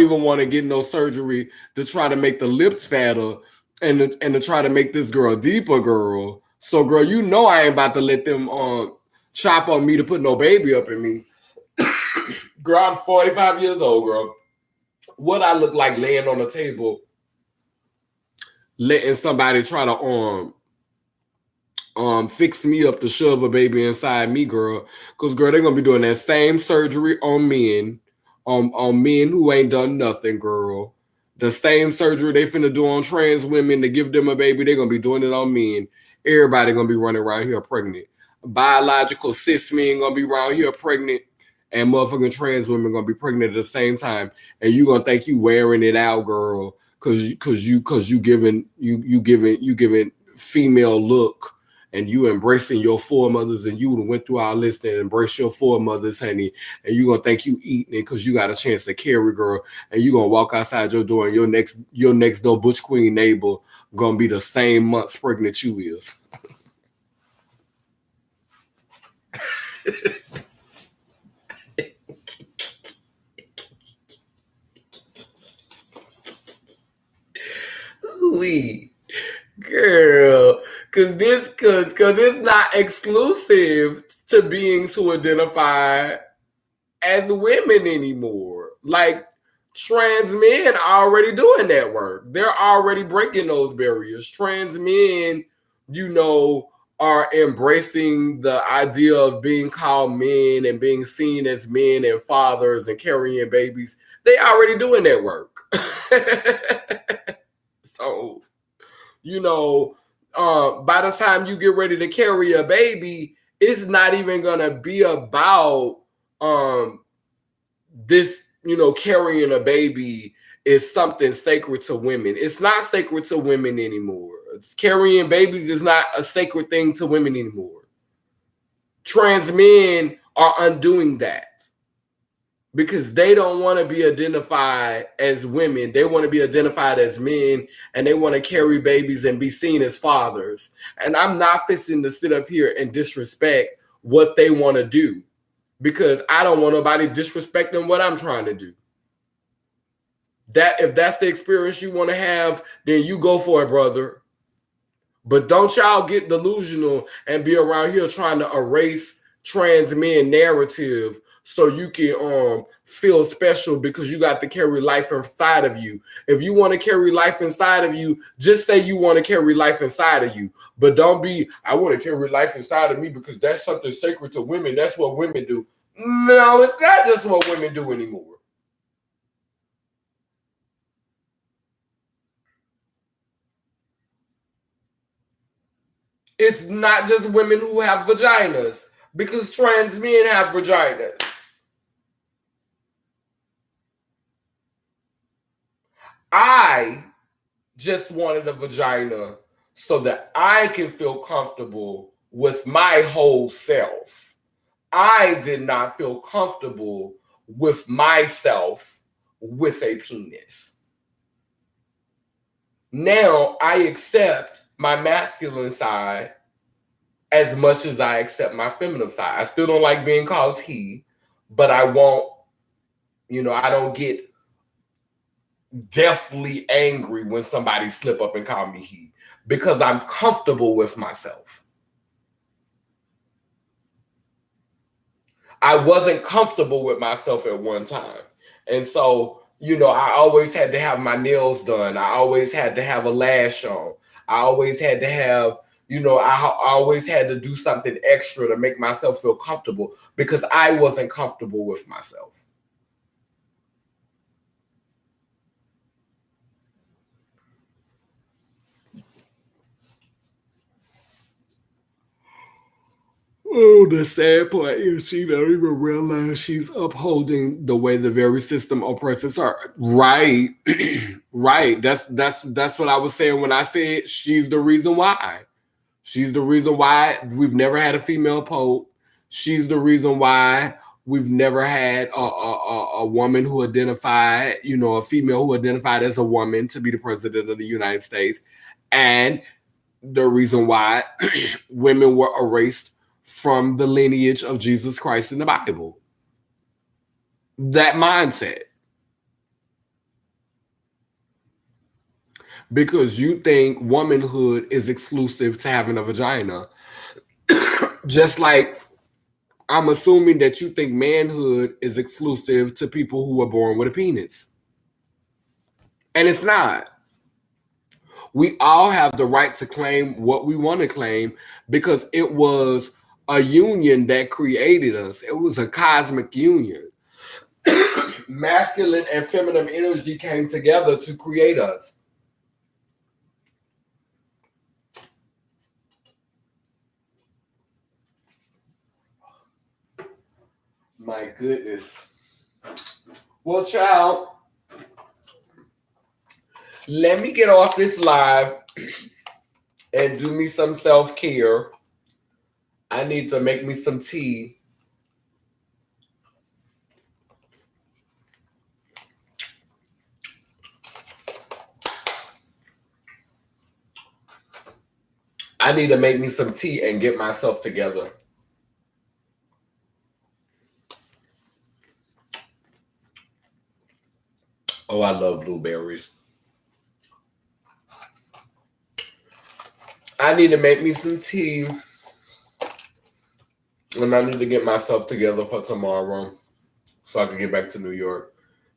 even want to get no surgery to try to make the lips fatter and to try to make this girl deeper, girl. So, girl, you know I ain't about to let them chop on me to put no baby up in me. Girl, I'm 45 years old, girl. What I look like laying on the table, letting somebody try to fix me up to shove a baby inside me, girl. Cause girl, they're gonna be doing that same surgery on men, on men who ain't done nothing, girl. The same surgery they finna do on trans women to give them a baby, they're gonna be doing it on men. Everybody gonna be running around here pregnant. Biological cis men gonna be around here pregnant, and motherfucking trans women gonna be pregnant at the same time. And you gonna think you wearing it out, girl, cause you giving female look and you embracing your foremothers, and you went through our list and embrace your foremothers, honey, and you gonna think you eating it because you got a chance to carry, girl, and you gonna walk outside your door and your next door butch queen neighbor gonna be the same months pregnant you is. We girl, cause it's not exclusive to beings who identify as women anymore. Like trans men are already doing that work. They're already breaking those barriers. Trans men, are embracing the idea of being called men and being seen as men and fathers and carrying babies. They already doing that work. So, by the time you get ready to carry a baby, it's not even gonna be about this, carrying a baby is something sacred to women. It's not sacred to women anymore. Carrying babies is not a sacred thing to women anymore. Trans men are undoing that because they don't want to be identified as women. They want to be identified as men, and they want to carry babies and be seen as fathers. And I'm not fixing to sit up here and disrespect what they want to do, because I don't want nobody disrespecting what I'm trying to do. That if that's the experience you want to have, then you go for it, brother. But don't y'all get delusional and be around here trying to erase trans men narrative so you can feel special because you got to carry life inside of you. If you want to carry life inside of you, just say you want to carry life inside of you. But don't be, I want to carry life inside of me because that's something sacred to women. That's what women do. No, it's not just what women do anymore. It's not just women who have vaginas, because trans men have vaginas. I just wanted a vagina so that I can feel comfortable with my whole self. I did not feel comfortable with myself with a penis. Now I accept my masculine side as much as I accept my feminine side. I still don't like being called he, but I won't, I don't get deathly angry when somebody slip up and call me he, because I'm comfortable with myself. I wasn't comfortable with myself at one time. And so I always had to have my nails done. I always had to have a lash on. I always had to have, I always had to do something extra to make myself feel comfortable because I wasn't comfortable with myself. Oh, the sad part is she don't even realize she's upholding the way the very system oppresses her. Right, right. That's what I was saying when I said she's the reason why. She's the reason why we've never had a female pope. She's the reason why we've never had a woman who identified, a female who identified as a woman to be the president of the United States. And the reason why women were erased from the lineage of Jesus Christ in the Bible. That mindset. Because you think womanhood is exclusive to having a vagina. Just like I'm assuming that you think manhood is exclusive to people who were born with a penis. And it's not. We all have the right to claim what we want to claim because it was a union that created us. It was a cosmic union. Masculine and feminine energy came together to create us. My goodness. Well, child, let me get off this live and do me some self-care. I need to make me some tea. I need to make me some tea and get myself together. Oh, I love blueberries. I need to make me some tea. And I need to get myself together for tomorrow so I can get back to New York.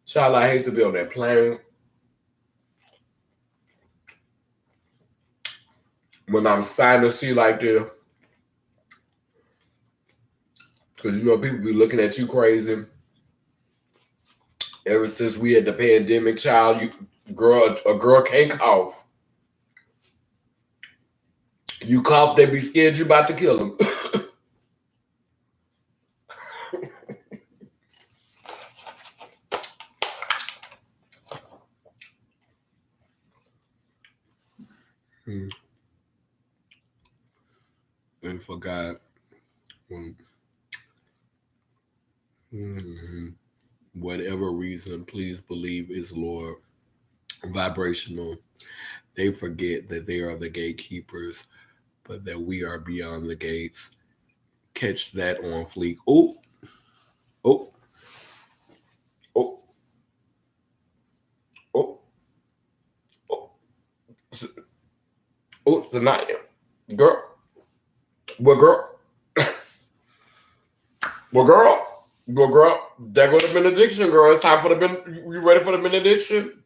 Child, I hate to be on that plane. When I'm signed to see like this. Because, people be looking at you crazy. Ever since we had the pandemic, child, a girl can't cough. You cough, they be scared you about to kill them. And for God, whatever reason, please believe is Lord. Vibrational. They forget that they are the gatekeepers, but that we are beyond the gates. Catch that on Fleek. Oh, oh, oh, oh, oh, oh, Sanaya. Girl. Well, girl. Well, girl. Well, girl. There go the benediction, girl. It's time for you ready for the benediction?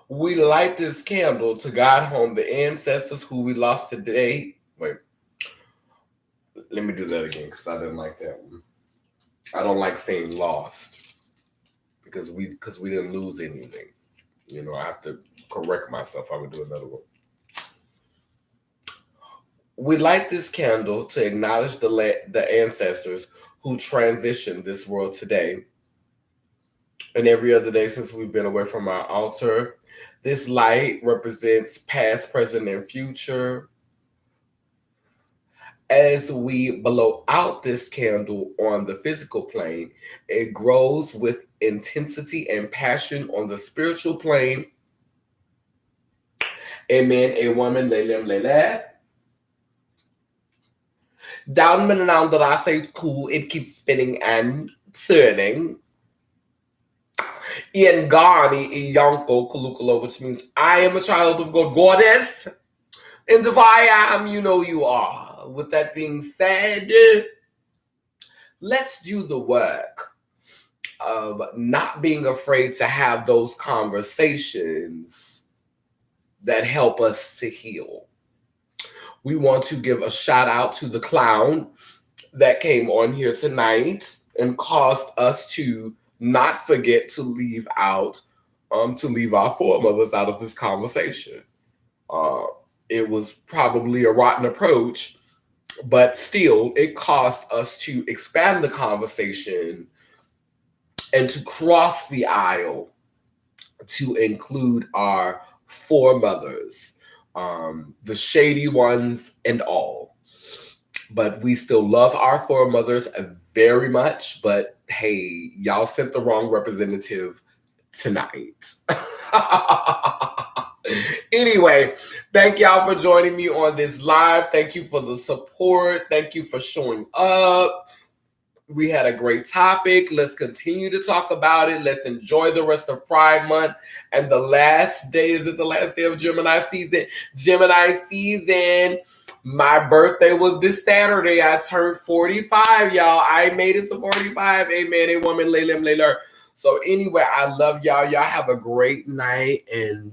We light this candle to guide home the ancestors who we lost today. Wait. Let me do that again because I didn't like that one. I don't like saying lost because we didn't lose anything. I have to correct myself. I would do another one. We light this candle to acknowledge the ancestors who transitioned this world today. And every other day since we've been away from our altar, this light represents past, present, and future. As we blow out this candle on the physical plane, it grows with intensity and passion on the spiritual plane. Amen. A woman, lelem lele. Down and down that I say cool, it keeps spinning and turning. Iangani Iyanko Kalukalo, which means I am a child of God, goddess. And if I am, you know you are. With that being said, let's do the work of not being afraid to have those conversations that help us to heal. We want to give a shout out to the clown that came on here tonight and caused us to not forget to leave our foremothers out of this conversation. It was probably a rotten approach, but still, it caused us to expand the conversation and to cross the aisle to include our foremothers, the shady ones and all. But we still love our foremothers very much. But hey, y'all sent the wrong representative tonight. Anyway, thank y'all for joining me on this live. Thank you for the support. Thank you for showing up. We had a great topic. Let's continue to talk about it. Let's enjoy the rest of Pride Month. And the last day, is it the last day of Gemini season? Gemini season. My birthday was this Saturday. I turned 45, y'all. I made it to 45. Amen. A woman, Laylem Layler. So anyway, I love y'all. Y'all have a great night and